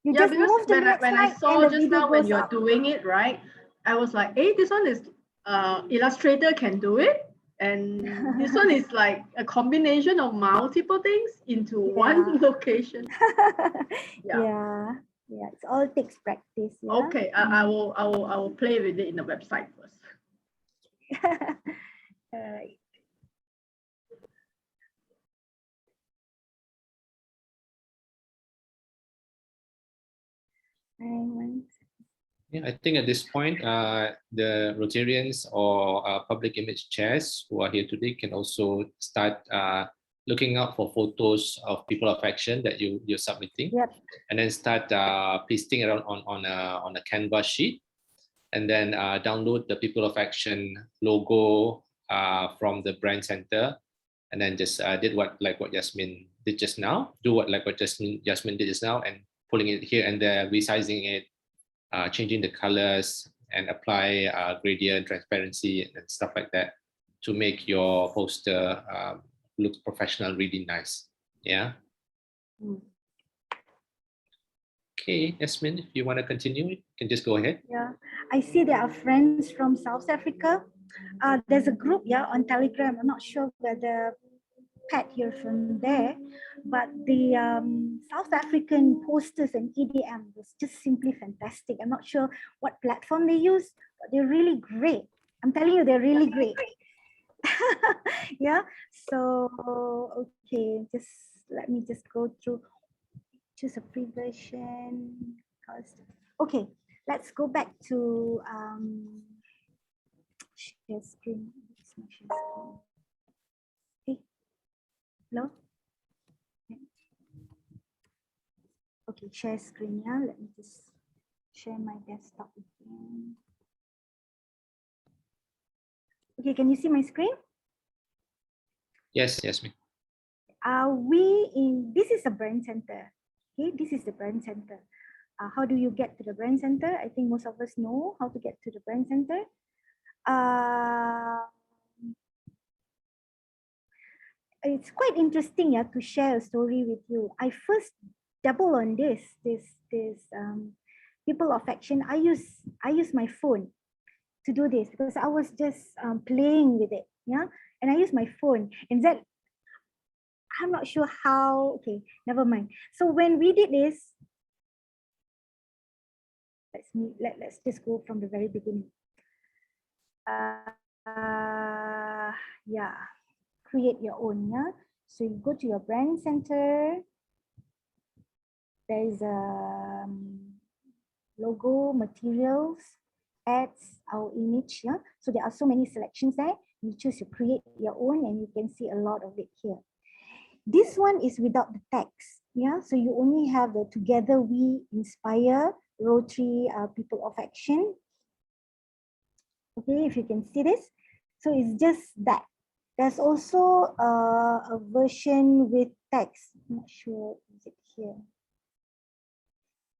You Yeah, just because move to the next when I slide saw and the just video now when goes you're up. doing it, right, I was like, hey, this one is Illustrator can do it. And this one is like a combination of multiple things into one location. Yeah, it all takes practice. Yeah. Okay, I will play with it in the website first. All right. Yeah, I think at this point, the Rotarians or public image chairs who are here today can also start looking out for photos of people of action that you're submitting, and then start pasting around on a Canva sheet, and then download the people of action logo from the brand center, and then just did what Yasmin did just now. Do what Yasmin did just now, and pulling it here and there, resizing it, changing the colors, and apply gradient, transparency, and stuff like that to make your poster look professional, really nice. Yeah. Okay, Yasmin, if you want to continue, you can just go ahead. Yeah, I see there are friends from South Africa. There's a group, on Telegram. I'm not sure whether Pat you're from there, but the South African posters and EDM was just simply fantastic. I'm not sure what platform they use, but they're really great. I'm telling you, they're really great. Yeah. So okay, let me just go through. Choose a free version. Okay, let's go back to share screen. Okay. Hello? Okay, share screen. Yeah, let me just share my desktop again. Okay, can you see my screen? Yes, Yasmin. This is a brand center. Okay, this is the brand center. How do you get to the brand center? I think most of us know how to get to the brand center. It's quite interesting, to share a story with you. I first double on this people of action. I use my phone to do this because I was just playing with it, and I use my phone, and that I'm not sure how. Okay, never mind. So when we did this, let's just go from the very beginning. Yeah, create your own. So you go to your brand center. There is a logo, materials, ads, our image. So there are so many selections there. You choose to create your own, and you can see a lot of it here. This one is without the text. So you only have the Together We Inspire Rotary People of Action. Okay, if you can see this. So it's just that. There's also a version with text. I'm not sure, is it here?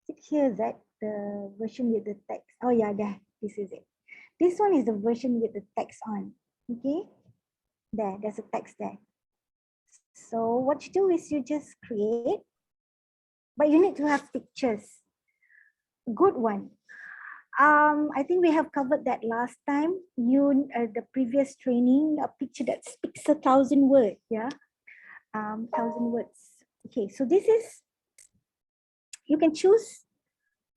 Is it here, that the version with the text? Oh yeah, there, this is it. This one is the version with the text on. Okay, there's a text there. So what you do is you just create, but you need to have pictures. Good one. I think we have covered that last time. The previous training, a picture that speaks 1,000 words. Yeah, 1,000 words. Okay, so this is, you can choose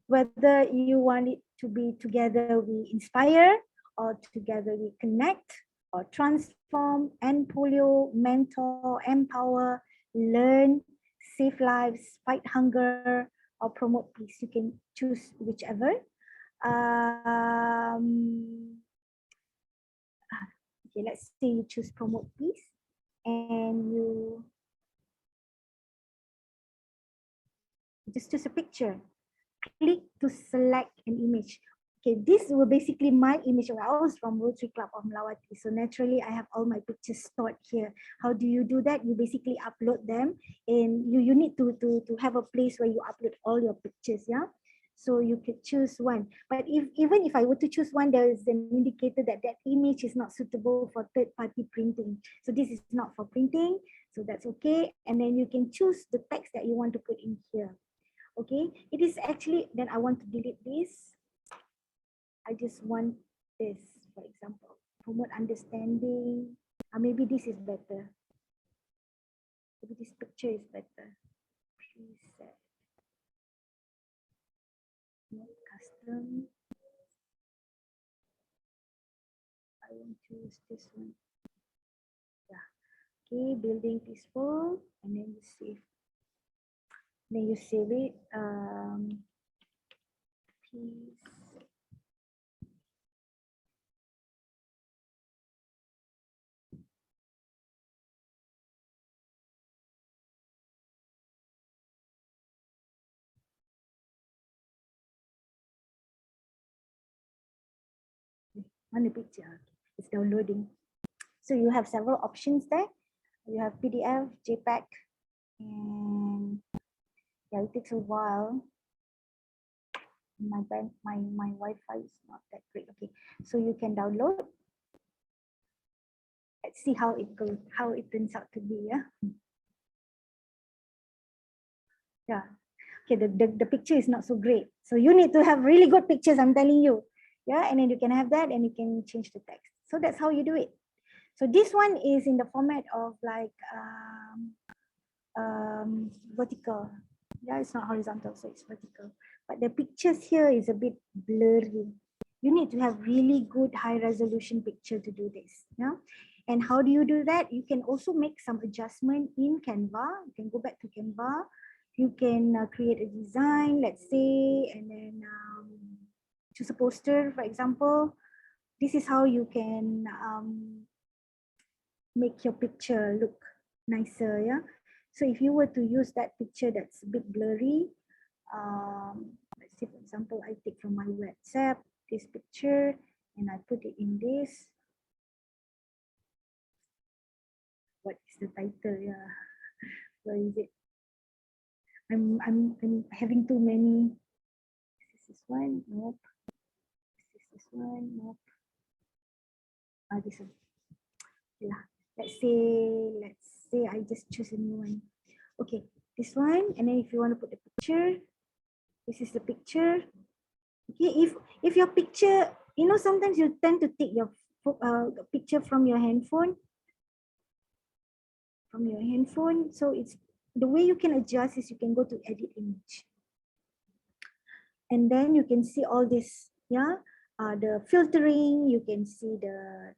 whether you want it to be together we inspire, or together we connect, or transform, end polio, mentor, empower, learn, save lives, fight hunger, or promote peace. You can choose whichever. Okay, let's say you choose promote peace, and you just choose a picture. Click to select an image. Okay, this will basically my image. I was from Rotary Club of Melawati, so naturally I have all my pictures stored here. How do you do that? You basically upload them, and you need to have a place where you upload all your pictures. Yeah, so you could choose one. But even if I were to choose one, there is an indicator that that image is not suitable for third-party printing. So this is not for printing, so that's okay. And then you can choose the text that you want to put in here. Okay, it is actually, then I want to delete this. I just want this, for example, promote understanding. Maybe this is better. Maybe this picture is better. Preset. Not custom. I want to use this one. Yeah. Okay, building peaceful, and then you save. Then you save it. Peace. On the picture, it's downloading. So you have several options there. You have PDF, JPEG, and yeah, it takes a while. My Wi-Fi is not that great. Okay, so you can download. Let's see how it goes, how it turns out to be. Yeah. Okay, the picture is not so great. So you need to have really good pictures, I'm telling you. Yeah, and then you can have that, and you can change the text. So that's how you do it. So this one is in the format of like vertical. Yeah, it's not horizontal, so it's vertical. But the pictures here is a bit blurry. You need to have really good high resolution picture to do this. Yeah. And how do you do that? You can also make some adjustment in Canva. You can go back to Canva. You can create a design, let's say, and then choose a poster, for example. This is how you can make your picture look nicer. Yeah. So if you were to use that picture that's a bit blurry, let's say, for example, I take from my WhatsApp this picture and I put it in this. What is the title? Yeah, where is it? I'm having too many. This is one. Nope. This is one. Nope. This one. Yeah. Let's say I just choose a new one. Okay, this one, and then if you want to put the picture, this is the picture. Okay, if your picture, you know, sometimes you tend to take your picture from your handphone. So it's the way you can adjust is you can go to edit image, and then you can see all this. Yeah, the filtering, you can see the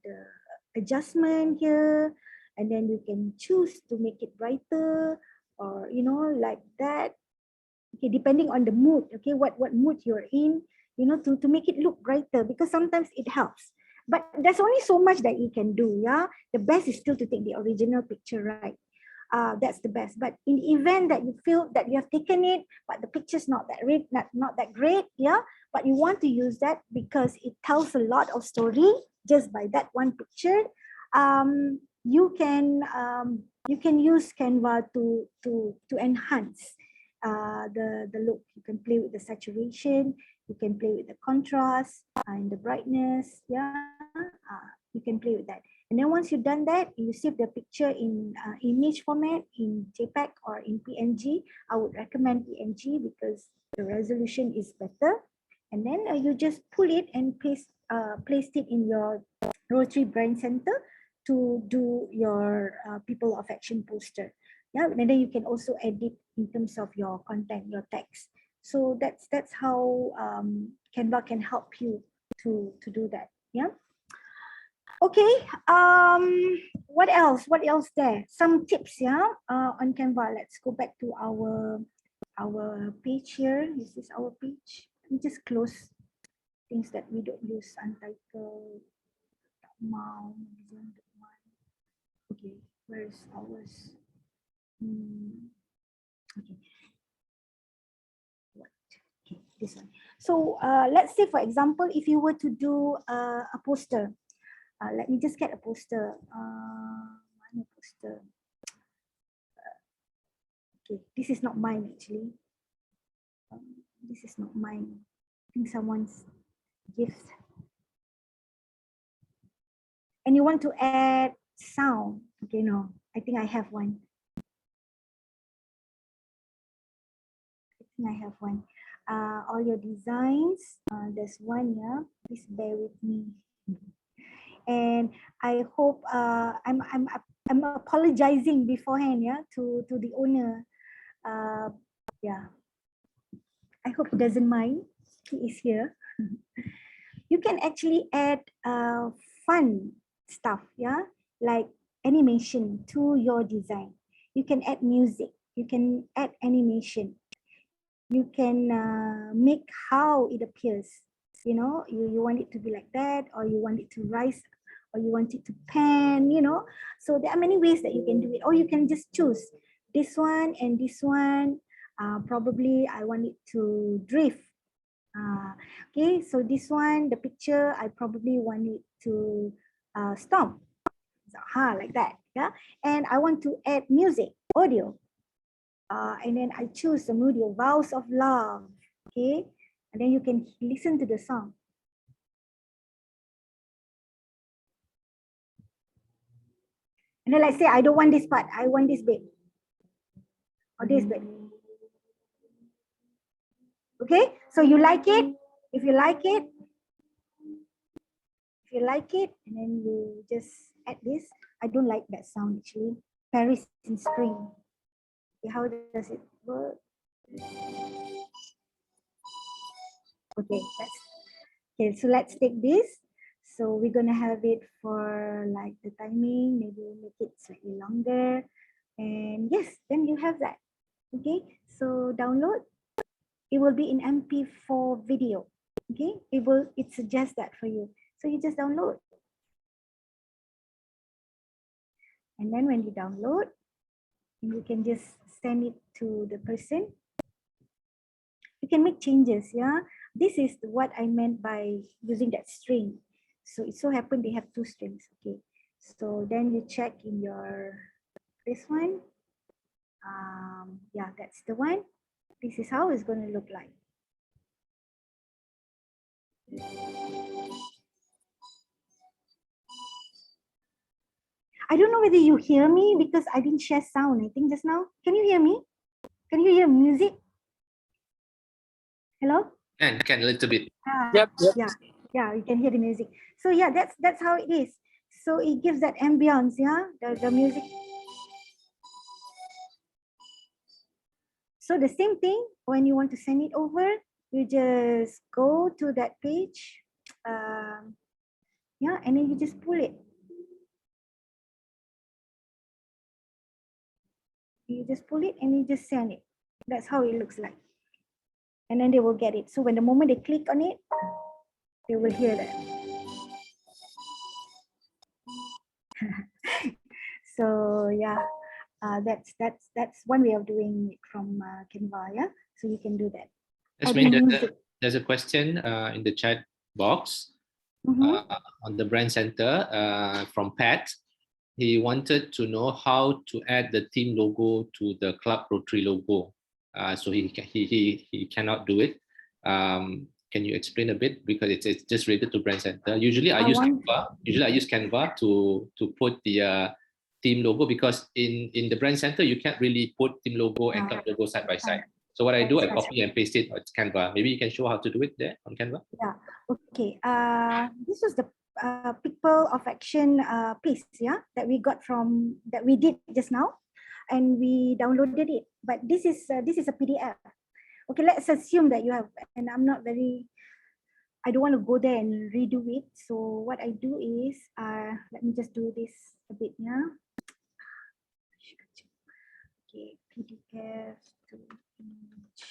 adjustment here, and then you can choose to make it brighter, or you know, like that. Okay, depending on the mood. Okay, what mood you're in, you know, to make it look brighter, because sometimes it helps. But there's only so much that you can do. Yeah, the best is still to take the original picture, right? That's the best. But in the event that you feel that you have taken it, but the picture's not that great, yeah, but you want to use that because it tells a lot of story just by that one picture, you can use Canva to enhance the look. You can play with the saturation, you can play with the contrast and the brightness. Yeah, you can play with that. And then once you've done that, you save the picture in image format, in JPEG or in PNG. I would recommend PNG because the resolution is better. And then you just pull it and place it in your Rotary Brand Center to do your People of Action poster. Yeah, and then you can also edit in terms of your content, your text. So that's how Canva can help you to do that. Yeah. Okay. What else? What else there? Some tips, yeah, on Canva. Let's go back to our page here. This is our page. Let me just close things that we don't use. Untitled, okay, where is ours? Okay. What? Okay, this one. So let's say, for example, if you were to do a poster. Let me just get a poster. Mana poster? Okay, this is not mine actually. This is not mine. I think someone's gift. And you want to add sound. Okay, no, I think I have one. I have one. All your designs. There's one, yeah. Please bear with me. And I hope I'm apologizing beforehand, yeah, to the owner. Yeah, I hope he doesn't mind. He is here. You can actually add fun stuff, yeah, like animation to your design. You can add music. You can add animation. You can make how it appears. You know, you want it to be like that, or you want it to rise, or you want it to pan, you know. So there are many ways that you can do it, or you can just choose this one and this one. Probably I want it to drift. Okay, so this one, the picture, I probably want it to stop. So, like that, yeah. And I want to add music, audio. And then I choose the audio, Vows of Love, okay. And then you can listen to the song. And then let's say I don't want this part, I want this bit. Or this bit. Okay, so you like it. If you like it, and then you just add this. I don't like that sound actually. Paris in spring. Okay, how does it work? Okay, so let's take this. So we're gonna have it for like the timing, maybe make it slightly longer. And yes, then you have that. Okay, so download. It will be in MP4 video. Okay, it suggests that for you. So you just download. And then when you download, you can just send it to the person. You can make changes, yeah. This is what I meant by using that string. So it so happened they have two strings, okay. So then you check in your, this one. Yeah, that's the one. This is how it's going to look like. I don't know whether you hear me because I didn't share sound, I think just now. Can you hear me? Can you hear music? Hello? And can a little bit. Yep. Yeah, you can hear the music. So yeah, that's how it is. So it gives that ambience, yeah, the music. So the same thing, when you want to send it over, you just go to that page, yeah, and then you just pull it. You just pull it and you just send it. That's how it looks like. And then they will get it. So when the moment they click on it, they will hear that. So yeah, that's one way of doing it from Canva. Yeah, so you can do that. Yasmin, there's a question in the chat box on the brand center from Pat. He wanted to know how to add the team logo to the Club Rotary logo. So he cannot do it. Can Can you explain a bit, because it's just related to Brand Center? Usually I use want- Canva. Usually I use Canva to put the team logo, because in the Brand Center you can't really put team logo and club logo side by side. So what I do, I copy and paste it on Canva. Maybe you can show how to do it there on Canva. Yeah. Okay. This was the People of Action piece, yeah, that we did just now, and we downloaded it. But this is a PDF. Okay, let's assume that you have, and I don't want to go there and redo it. So what I do is, let me just do this a bit, yeah. Okay, PDF to image.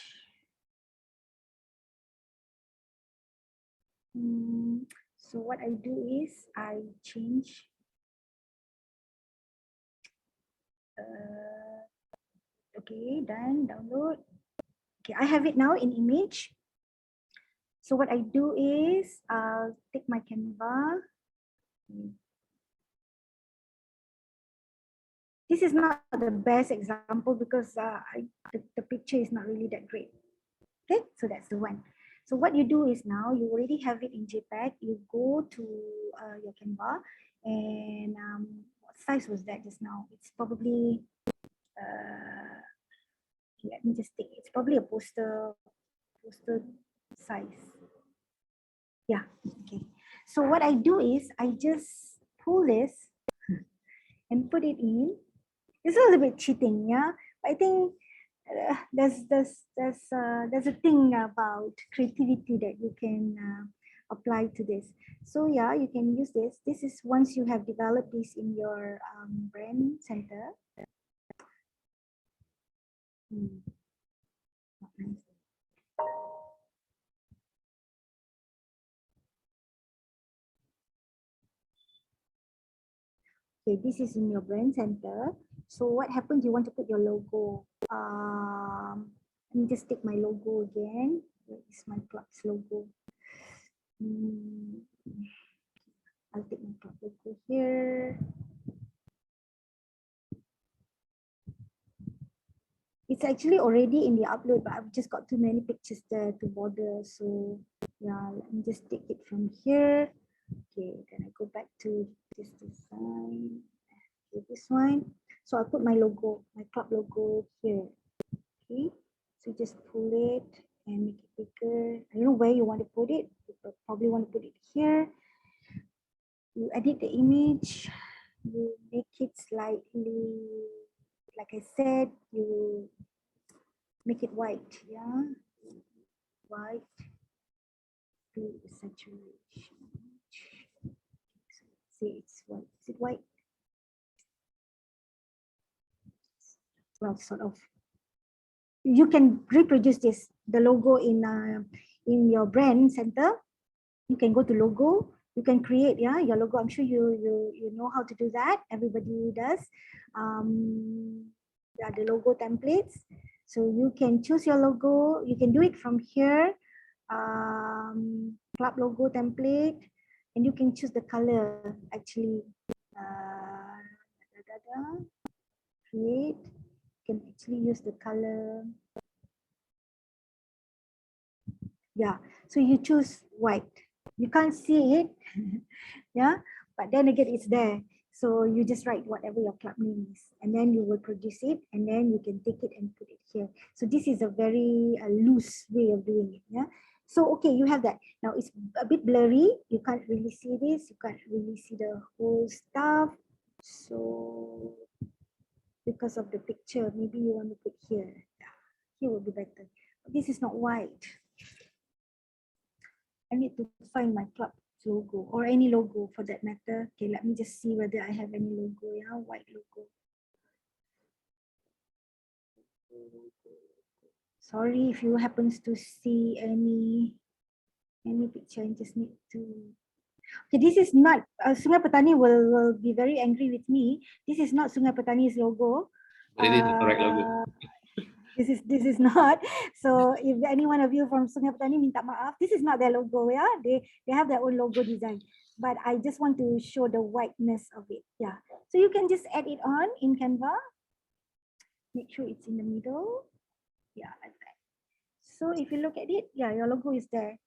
So what I do is I change okay, done, download. Okay, I have it now in image. So what I do is I'll take my Canva. This is not the best example because the picture is not really that great. Okay, so that's the one. So what you do is now you already have it in JPEG. You go to your Canva, and what size was that just now? It's probably let me just take. It's probably a poster size. Yeah. Okay. So what I do is I just pull this and put it in. It's a little bit cheating, yeah. But I think there's a thing about creativity that you can apply to this. So yeah, you can use this. This is once you have developed this in your brand center. Not nice. Okay, this is in your brand center. So what happens? You want to put your logo. Let me just take my logo again. Where is my club's logo? I'll take my club logo here. It's actually already in the upload, but I've just got too many pictures there to bother. So yeah, let me just take it from here. Okay, then I go back to this design. Okay, this one. So I'll put my logo, my club logo here. Okay, so just pull it and make it bigger. I don't know where you want to put it. You probably want to put it here. You edit the image. You make it slightly, like I said, you make it white, yeah, white, blue saturation. See, it's white. Is it white? Well, sort of. You can reproduce this, the logo in your brand center. You can go to logo. You can create, yeah, your logo. I'm sure you know how to do that. Everybody does. Yeah, the logo templates. So you can choose your logo. You can do it from here. Club logo template, and you can choose the color actually. Create. You can actually use the color. Yeah, so you choose white. You can't see it, yeah, but then again, it's there. So you just write whatever your club name is, and then you will produce it, and then you can take it and put it here. So this is a very loose way of doing it, yeah. So okay, you have that. Now it's a bit blurry. You can't really see this. You can't really see the whole stuff. So because of the picture, maybe you want to put here. Yeah, here will be better. But this is not white. I need to find my club logo or any logo for that matter. Okay, let me just see whether I have any logo. Yeah, white logo. Sorry if you happens to see any picture. I just need to. Okay, this is not Sungai Petani will be very angry with me. This is not Sungai Petani's logo. It is the correct logo. This is not. So if any one of you from Sungai Petani minta maaf, this is not their logo. Yeah, they have their own logo design. But I just want to show the whiteness of it. Yeah. So you can just add it on in Canva. Make sure it's in the middle. Yeah, like that. So if you look at it, yeah, your logo is there.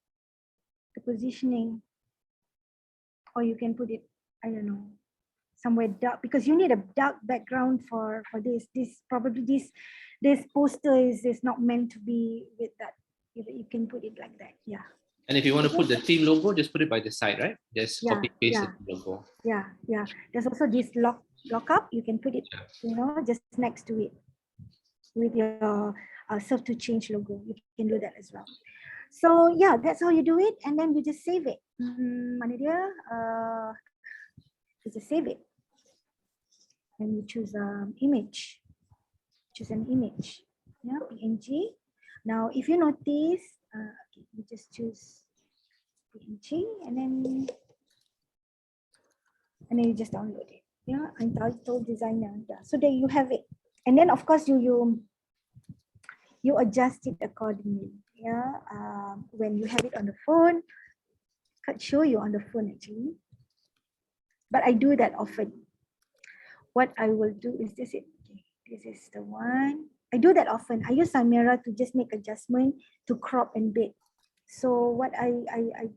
the positioning, or you can put it, I don't know, somewhere dark, because you need a dark background for this. This probably this poster is not meant to be with that. You can put it like that. Yeah. And if you want to put the team logo, just put it by the side, right? Just Yeah, copy paste yeah. the team logo. Yeah, yeah. There's also this lock up. You can put it, you know, just next to it with your serve to change logo. You can do that as well. So yeah, that's how you do it, and then you just save it. Mana dia? You just save it, and you choose image. Choose an image. Yeah, PNG. Now, if you notice, okay, you just choose PNG, and then you just download it. Yeah, Untitled Designer. Yeah, so there you have it. And then of course you adjust it accordingly. Yeah, when you have it on the phone, I can't show you on the phone actually, but I do that often. What I will do is this. Okay, this is the one. I do that often. I use Samira to just make adjustment to crop and bake. So what I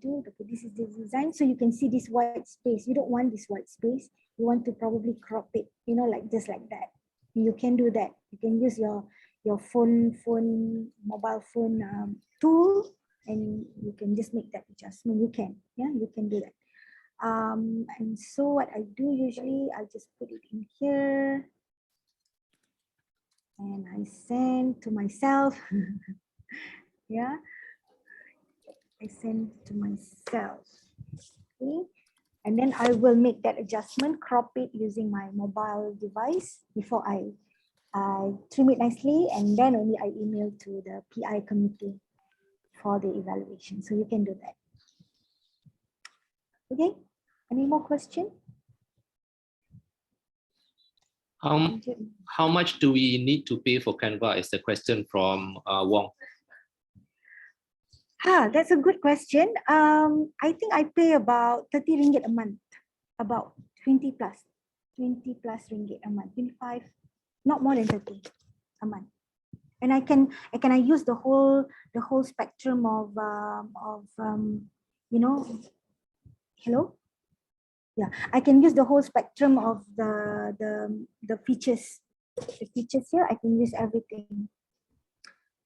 do, okay, this is the design. So you can see this white space. You don't want this white space. You want to probably crop it, you know, like just like that. You can do that. You can use your mobile phone tool, and you can just make that adjustment. You can, yeah, you can do that. And so what I do usually, I just put it in here, and I send to myself. Yeah, I send to myself. Okay, and then I will make that adjustment, crop it using my mobile device before I trim it nicely, and then only I email to the PI committee for the evaluation. So you can do that. Okay, any more question? How much do we need to pay for Canva? Is the question from Wong. That's a good question. I think I pay about 30 ringgit a month, about 20 plus ringgit a month, 25, not more than 30 a month. And I use the whole spectrum of you know, hello? Yeah, I can use the whole spectrum of the features. The features here, I can use everything.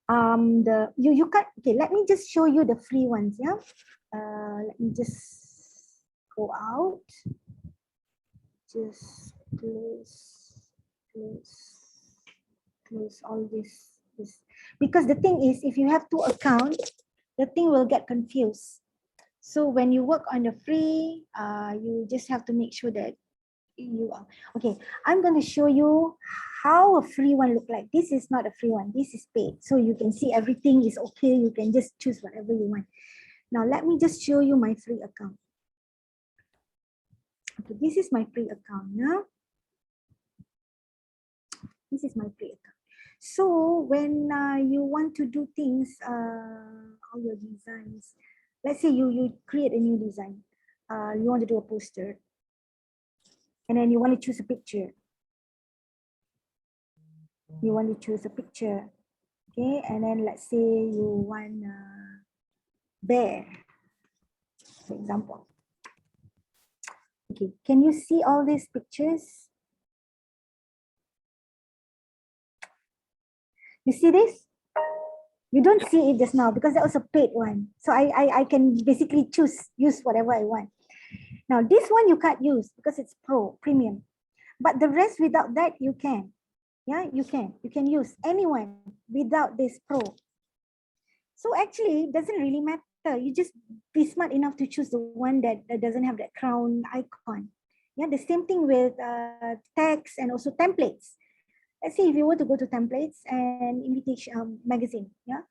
You can't, okay, let me just show you the free ones. Yeah, let me just go out, just close all this, because the thing is, if you have two accounts, the thing will get confused. So when you work on the free, you just have to make sure that you are okay. I'm going to show you how a free one look like. This is not a free one, this is paid, so you can see everything is okay. You can just choose whatever you want. Now let me just show you my free account. Okay, this is my free account. Now this is my free account. So when you want to do things, all your designs, let's say you create a new design, you want to do a poster, and then you want to choose a picture. You want to choose a picture, okay? And then let's say you want a bear, for example. Okay, can you see all these pictures? You see this? You don't see it just now because that was a paid one. So I can basically use whatever I want. Now this one you can't use because it's premium. But the rest without that you can. Yeah, you can use anyone without this pro. So actually it doesn't really matter. You just be smart enough to choose the one that doesn't have that crown icon. Yeah, the same thing with text and also templates. Let's say if you were to go to templates and invitation magazine, yeah,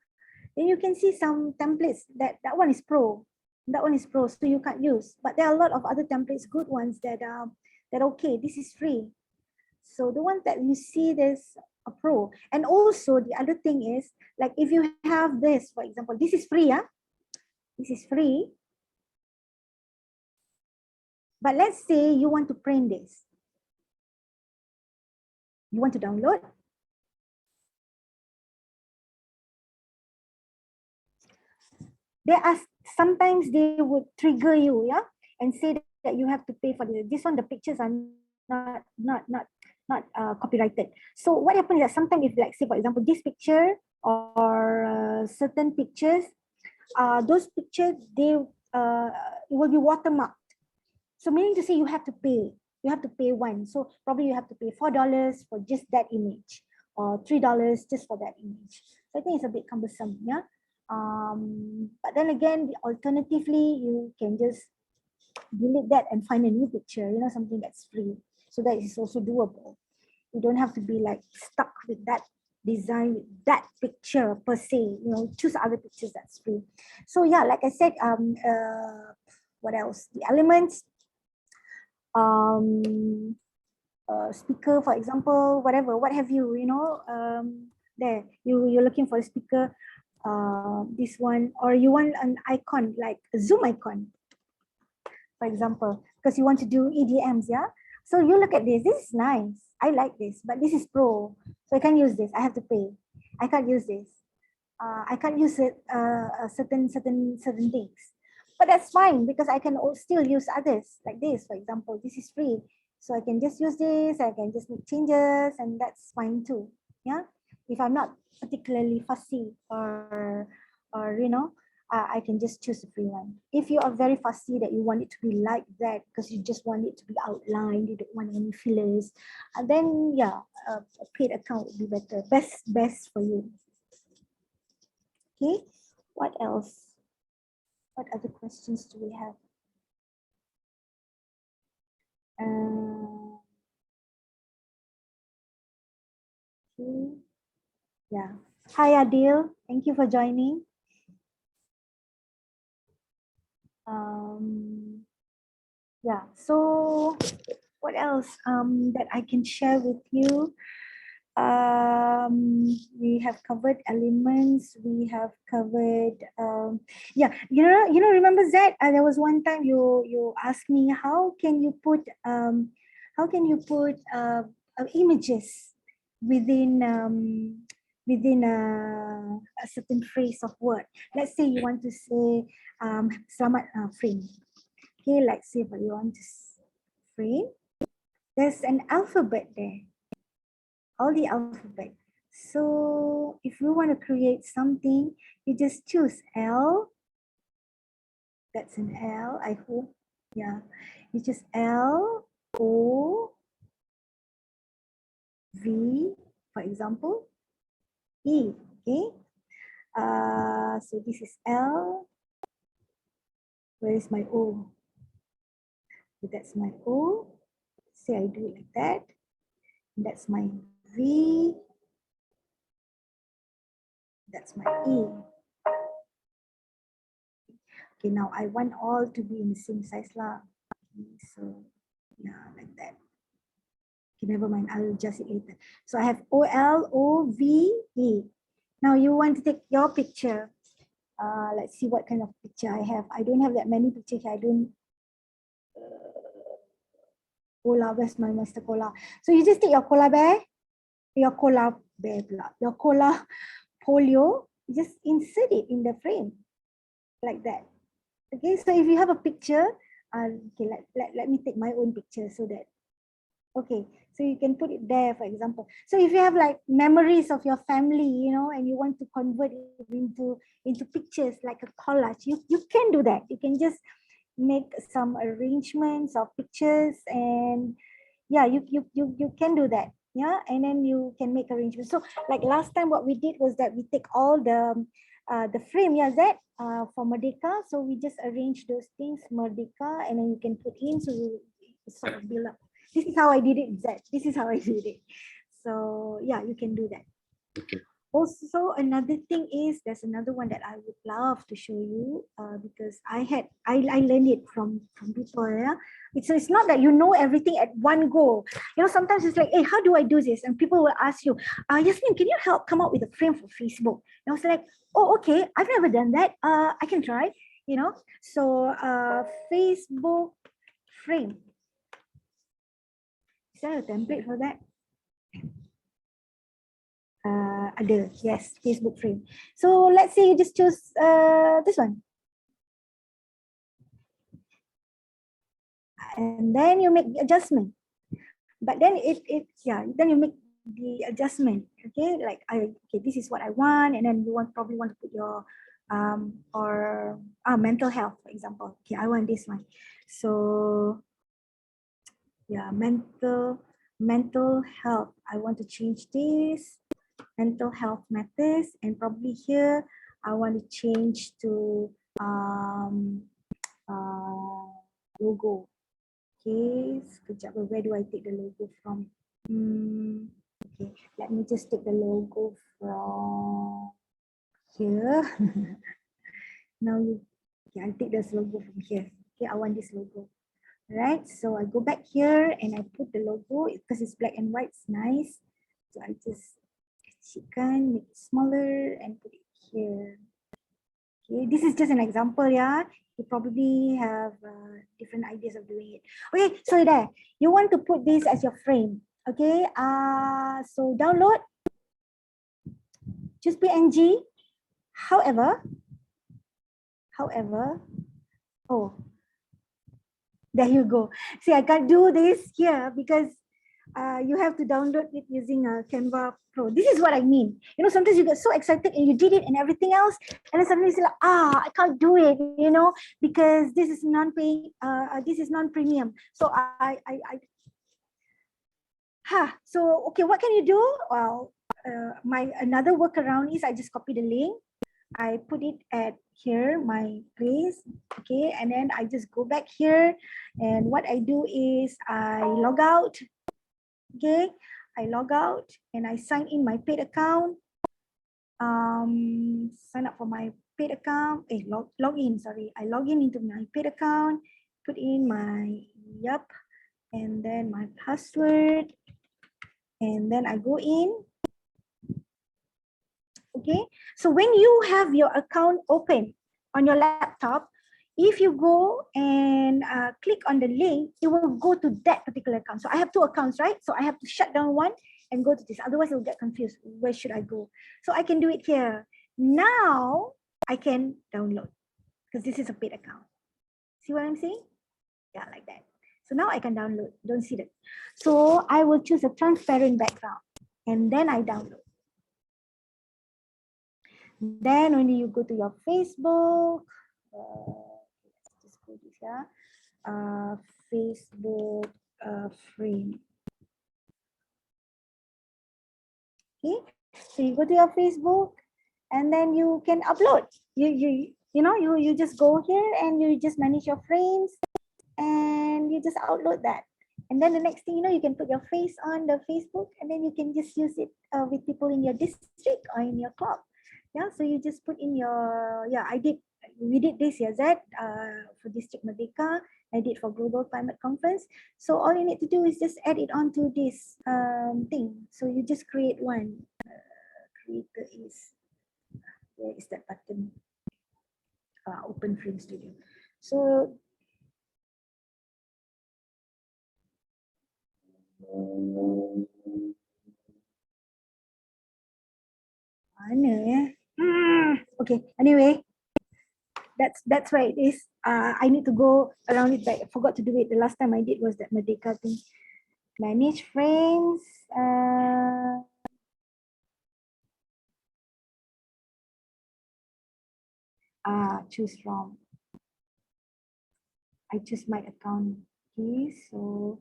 then you can see some templates that one is pro, that one is pro, so you can't use. But there are a lot of other templates, good ones that okay, this is free. So the one that you see, there's a pro. And also the other thing is, like if you have this, for example, this is free, this is free. But let's say you want to print this. You want to download. There are sometimes they would trigger you, yeah, and say that you have to pay for this. This one, the pictures are not copyrighted. So what happens is that sometimes, if like say for example this picture or certain pictures, those pictures it will be watermarked. So meaning to say you have to pay. You have to pay one. So probably you have to pay $4 for just that image, or $3 just for that image. So I think it's a bit cumbersome, yeah. But then again, alternatively, you can just delete that and find a new picture, you know, something that's free. So that is also doable. You don't have to be like stuck with that design, that picture per se, you know, choose other pictures that's free. So yeah, like I said, what else? The elements, speaker, for example, whatever, what have you, you know, there, you're looking for a speaker, this one, or you want an icon, like a Zoom icon, for example, because you want to do EDMs, yeah? So you look at this is nice. I like this, but this is pro. So I can't use this. I have to pay. I can't use this. I can't use it, certain things. But that's fine because I can still use others like this, for example. This is free. So I can just use this. I can just make changes, and that's fine too. Yeah. If I'm not particularly fussy or you know, I can just choose a free one. If you are very fussy that you want it to be like that because you just want it to be outlined, you don't want any fillers, then yeah, a paid account would be better. Best for you. Okay, what else? What other questions do we have? Okay. Yeah. Hi Adil, thank you for joining. Yeah, so what else that I can share with you? We have covered elements, we have covered yeah, remember Zed, there was one time you asked me how can you put images within a certain phrase of word. Let's say you want to say selamat frame. Okay, like say what you want to frame, there's an alphabet there, all the alphabet. So if you want to create something, you just choose L. That's an L, I hope. Yeah, you just L, O, V, for example, E. Okay. So this is L. Where is my O? So that's my O. Say I do it like that. That's my V. That's my E. Okay, now I want all to be in the same size lah. Okay, so yeah, like that. Okay, never mind, I'll adjust it later. So I have OLOVE. Now you want to take your picture. Let's see what kind of picture I have. I don't have that many pictures. I don't. Koala, where's my Master Koala? So you just take your koala bear, your koala polio, just insert it in the frame like that. Okay, so if you have a picture, okay, let me take my own picture so that, okay, so you can put it there, for example. So if you have like memories of your family, you know, and you want to convert it into pictures like a collage, you can do that. You can just make some arrangements of pictures, and yeah, you can do that. Yeah, and then you can make arrangements. So like last time what we did was that we take all the frame, yeah, that for Merdeka. So we just arrange those things, Merdeka, and then you can put in, so you sort of build up. This is how I did it, Zed. This is how I did it. So yeah, you can do that. Okay. Also, another thing is there's another one that I would love to show you because I learned it from people. Yeah, it's not that you know everything at one go. You know, sometimes it's like, hey, how do I do this? And people will ask you, Yasmin, can you help come up with a frame for Facebook? And I was like, oh, okay, I've never done that. I can try. You know, so Facebook frame. Is there a template for that? Ada, yes, Facebook frame. So let's say you just choose this one. and then you make the adjustment. But then then you make the adjustment. Okay, like okay, this is what I want, and then you probably want to put your mental health, for example. Okay, I want this one. So yeah, mental health. I want to change this. Mental health matters, and probably here I want to change to logo. Okay, sekejap, where do I take the logo from? Okay, let me just take the logo from here. Now I take this logo from here. Okay, I want this logo. Right, so I go back here and I put the logo because it's black and white. It's nice. So I just kecilkan, make it smaller, and put it here. Okay, this is just an example, yeah. You probably have different ideas of doing it. Okay, so there, you want to put this as your frame. Okay, so download, choose PNG. However, oh, there you go. See, I can't do this here because you have to download it using Canva Pro. This is what I mean. You know, sometimes you get so excited and you did it and everything else, and then suddenly you say like, I can't do it, you know, because this is non-paying, this is non-premium. So so okay, what can you do? Well, my another workaround is I just copy the link, I put it at here, my place, okay, and then I just go back here, and what I do is I log out. Okay, I log out and I sign in my paid account. Sign up for my paid account. Log in. Sorry, I log in into my paid account. Put in my and then my password, and then I go in. Okay, so when you have your account open on your laptop, if you go and click on the link, it will go to that particular account. So I have two accounts, right? So I have to shut down one and go to this. Otherwise, it will get confused. Where should I go? So I can do it here. Now I can download because this is a paid account. See what I'm saying? Yeah, like that. So now I can download. Don't see that. So I will choose a transparent background and then I download. Then when you go to your Facebook, let's just go this here, Facebook frame. Okay, so you go to your Facebook, and then you can upload. You just go here and you just manage your frames, and you just upload that. And then the next thing you know, you can put your face on the Facebook, and then you can just use it with people in your district or in your club. Yeah, so you just put in your, we did this here, for District Merdeka, I did for Global Climate Conference. So all you need to do is just add it onto this thing. So you just create one. Creator is, where is that button? Open Frame Studio. So mana ya? Okay, anyway, that's where it is. I need to go around it back. I forgot to do it. The last time I did was that Merdeka thing. Manage frames. Choose from. I choose my account. Okay, so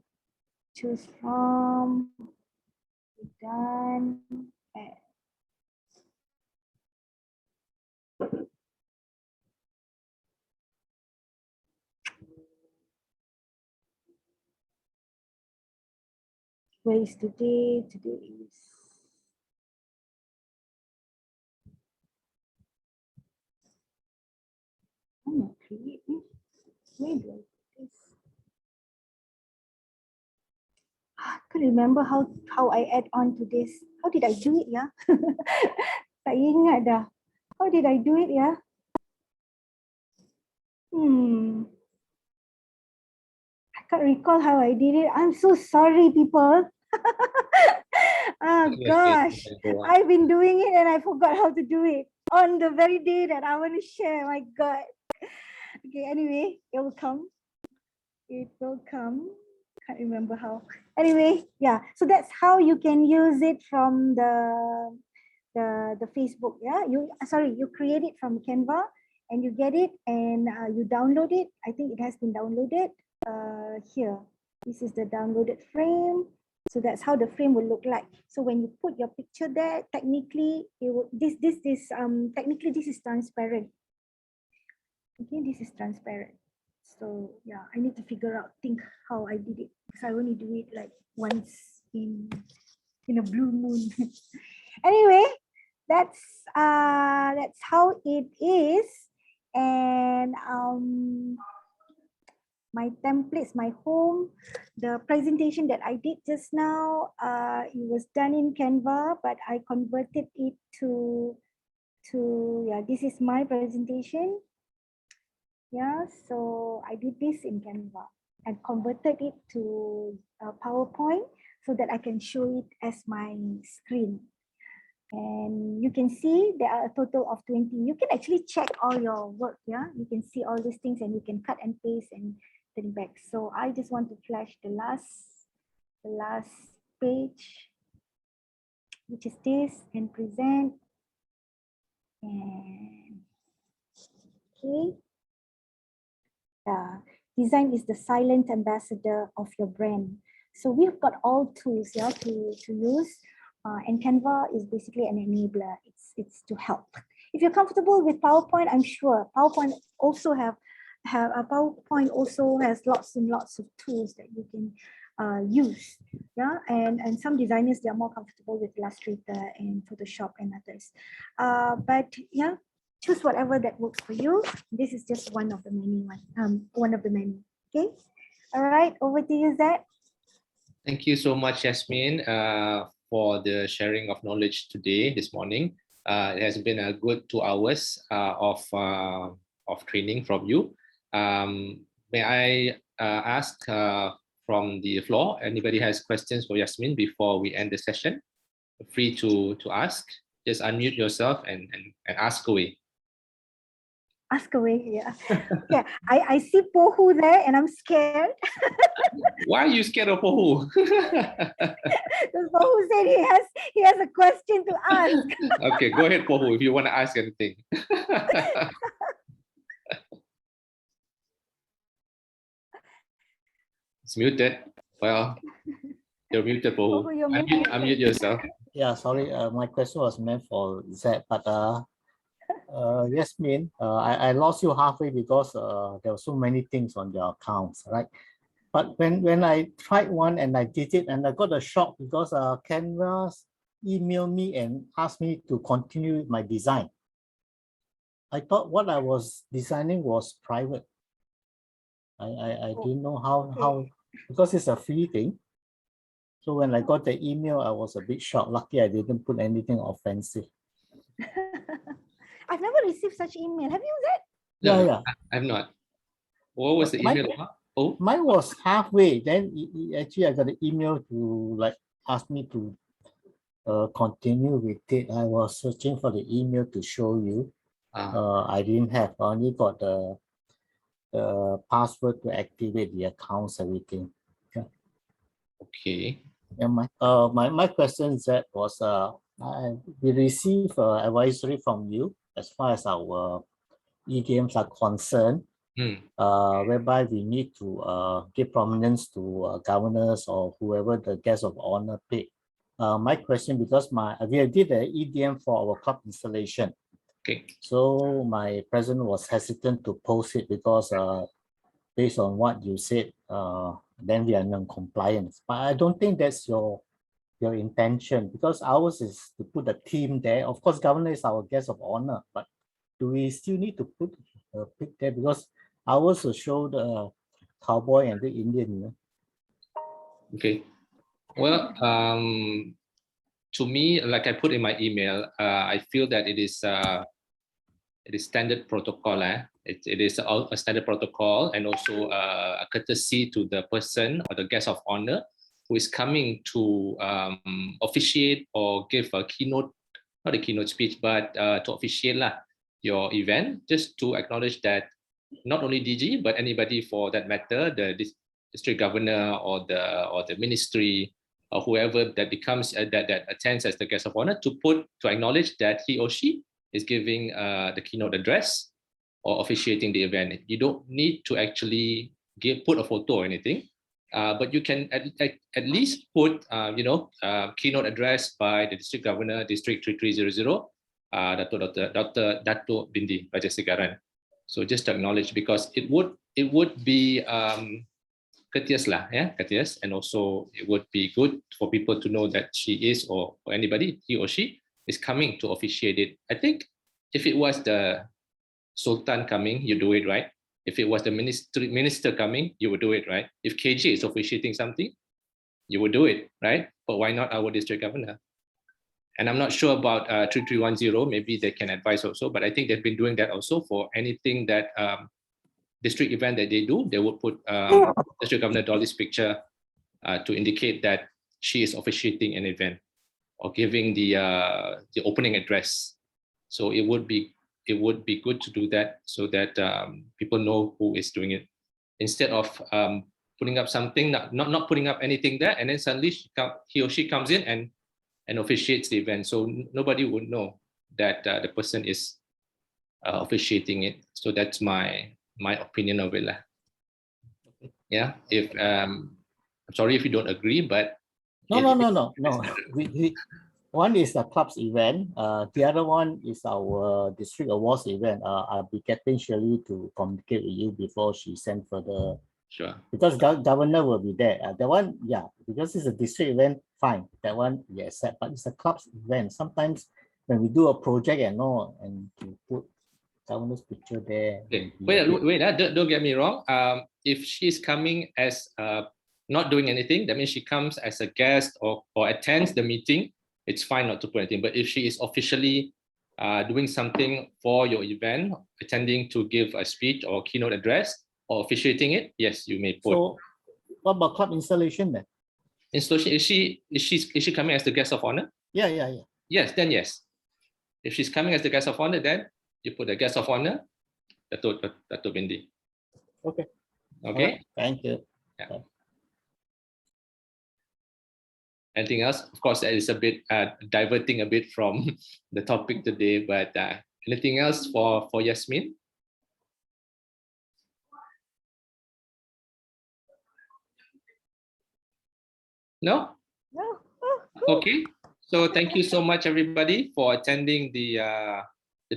choose from. Done. Where is today? Today is. I'm not creating. Where do I put this? I can't remember how I add on to this. How did I do it, yeah? Tak ingat dah. How did I do it, yeah? I can't recall how I did it. I'm so sorry, people. Oh gosh, I've been doing it and I forgot how to do it on the very day that I want to share. My God. Okay, anyway, it will come. it will come. Can't remember how. Anyway, yeah. So that's how you can use it from the Facebook. Yeah, you create it from Canva and you get it and you download it. I think it has been downloaded here. This is the downloaded frame. So that's how the frame will look like. So when you put your picture there, technically it will, technically this is transparent. Okay, this is transparent. So yeah, I need to think how I did it, because I only do it like once in a blue moon. Anyway, that's how it is. And my templates, my home, the presentation that I did just now, it was done in Canva, but I converted it to yeah, this is my presentation. Yeah, so I did this in Canva and converted it to PowerPoint so that I can show it as my screen. And you can see there are a total of 20. You can actually check all your work. Yeah, you can see all these things and you can cut and paste and turn back. So I just want to flash the last page, which is this, and present. And okay. Design is the silent ambassador of your brand. So we've got all tools, yeah, to use, and Canva is basically an enabler. It's to help. If you're comfortable with PowerPoint, I'm sure PowerPoint also has lots and lots of tools that you can use. Yeah, and some designers, they are more comfortable with Illustrator and Photoshop and others. But yeah, choose whatever that works for you. This is just one of the many. Okay. All right, over to you, Zed. Thank you so much, Yasmin, for the sharing of knowledge this morning. It has been a good 2 hours of training from you. May I ask from the floor, anybody has questions for Yasmin before we end the session? Feel free to ask. Just unmute yourself and ask away. Ask away, yeah. Yeah, I see Pohu there and I'm scared. Why are you scared of Pohu? Because Pohu said he has a question to ask. Okay, go ahead, Pohu, if you want to ask anything. It's muted. Well, you're muted, Pohu. Pohu, you're muted. Unmute yourself. Yeah, sorry, my question was meant for Zed, but Yasmin, I lost you halfway because there were so many things on your accounts, right? But when I tried one and I did it and I got a shock because Canva emailed me and asked me to continue with my design. I thought what I was designing was private. I didn't know how, because it's a free thing. So when I got the email, I was a bit shocked. Lucky I didn't put anything offensive. I've never received such email. Have you, Zed? No, Yeah. I've not. What was the email about? Oh, mine was halfway. Then actually I got an email to like ask me to continue with it. I was searching for the email to show you. I didn't have. I only got the password to activate the accounts, everything. Yeah. Okay. Yeah, my question is that was we receive advisory from you as far as our e-games are concerned, whereby we need to give prominence to governors or whoever the guest of honor pick. My question, because we did an EDM for our club installation. Okay. So my president was hesitant to post it because based on what you said, then we are non-compliant. But I don't think that's your intention, because ours is to put a theme there. Of course, governor is our guest of honor, but do we still need to put a pic there? Because ours will show the cowboy and the Indian. You know? Okay. Well, to me, like I put in my email, I feel that it is standard protocol. It is a standard protocol, and also a courtesy to the person or the guest of honor who is coming to officiate or give a keynote, not a keynote speech, but to officiate your event, just to acknowledge that not only DG, but anybody for that matter, the district governor or the ministry or whoever that becomes that attends as the guest of honor to acknowledge that he or she is giving the keynote address or officiating the event. You don't need to actually put a photo or anything, but you can at least put keynote address by the district governor, District 3300, Dato Bindi Rajasegaran. So just to acknowledge, because it would be courteous lah, courteous, and also it would be good for people to know that she is or anybody, he or she is coming to officiate it. I think if it was the Sultan coming, you do it right. If it was the minister coming, you would do it right. If KJ is officiating something, you would do it right. But why not our district governor? And I'm not sure about 3310. Maybe they can advise also. But I think they've been doing that also for anything that district event that they do. They would put District Governor Dolly's picture to indicate that she is officiating an event or giving the opening address. So it would be good to do that so that people know who is doing it, instead of putting up something, not putting up anything there, and then suddenly he or she comes in and officiates the event. So nobody would know that the person is officiating it. So that's my opinion of it. Yeah. If I'm sorry if you don't agree, but No. One is the club's event. The other one is our district awards event. I'll be getting Shirley to communicate with you before she sends further. Sure. Because governor will be there. That one, yeah, because it's a district event, fine. That one, we accept. But it's a club's event. Sometimes when we do a project and all, and to put governor's picture there. Okay. Wait, don't get me wrong. If she's coming as not doing anything, that means she comes as a guest or attends the meeting, it's fine not to put anything. But if she is officially doing something for your event, attending to give a speech or keynote address or officiating it, yes, you may put. So what about club installation then? Installation, is she coming as the guest of honor? Yeah. Yes, then yes. If she's coming as the guest of honor, then you put the guest of honor, Dato Bindi. Okay. Okay. Right. Thank you. Yeah. Anything else? Of course, that is a bit diverting a bit from the topic today, but anything else for Yasmin? No? No. Okay. So thank you so much, everybody, for attending the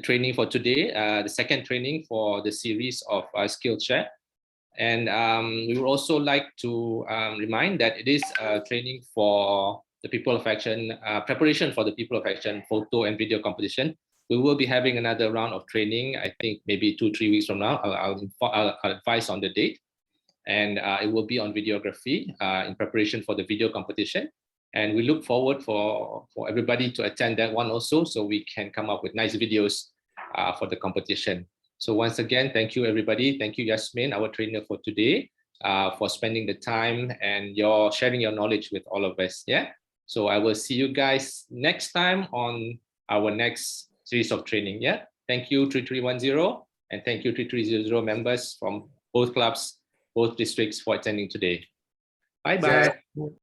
training for today, the second training for the series of Skillshare. And we would also like to remind that it is training for the People of Action, preparation for the People of Action photo and video competition. We will be having another round of training, I think maybe 2-3 weeks from now. I'll advise on the date. And it will be on videography in preparation for the video competition. And we look forward for everybody to attend that one also, so we can come up with nice videos for the competition. So once again, thank you, everybody. Thank you, Yasmin, our trainer for today, for spending the time and sharing your knowledge with all of us. Yeah. So I will see you guys next time on our next series of training. Yeah. Thank you, 3310, and thank you, 3300 members from both clubs, both districts for attending today. Bye-bye.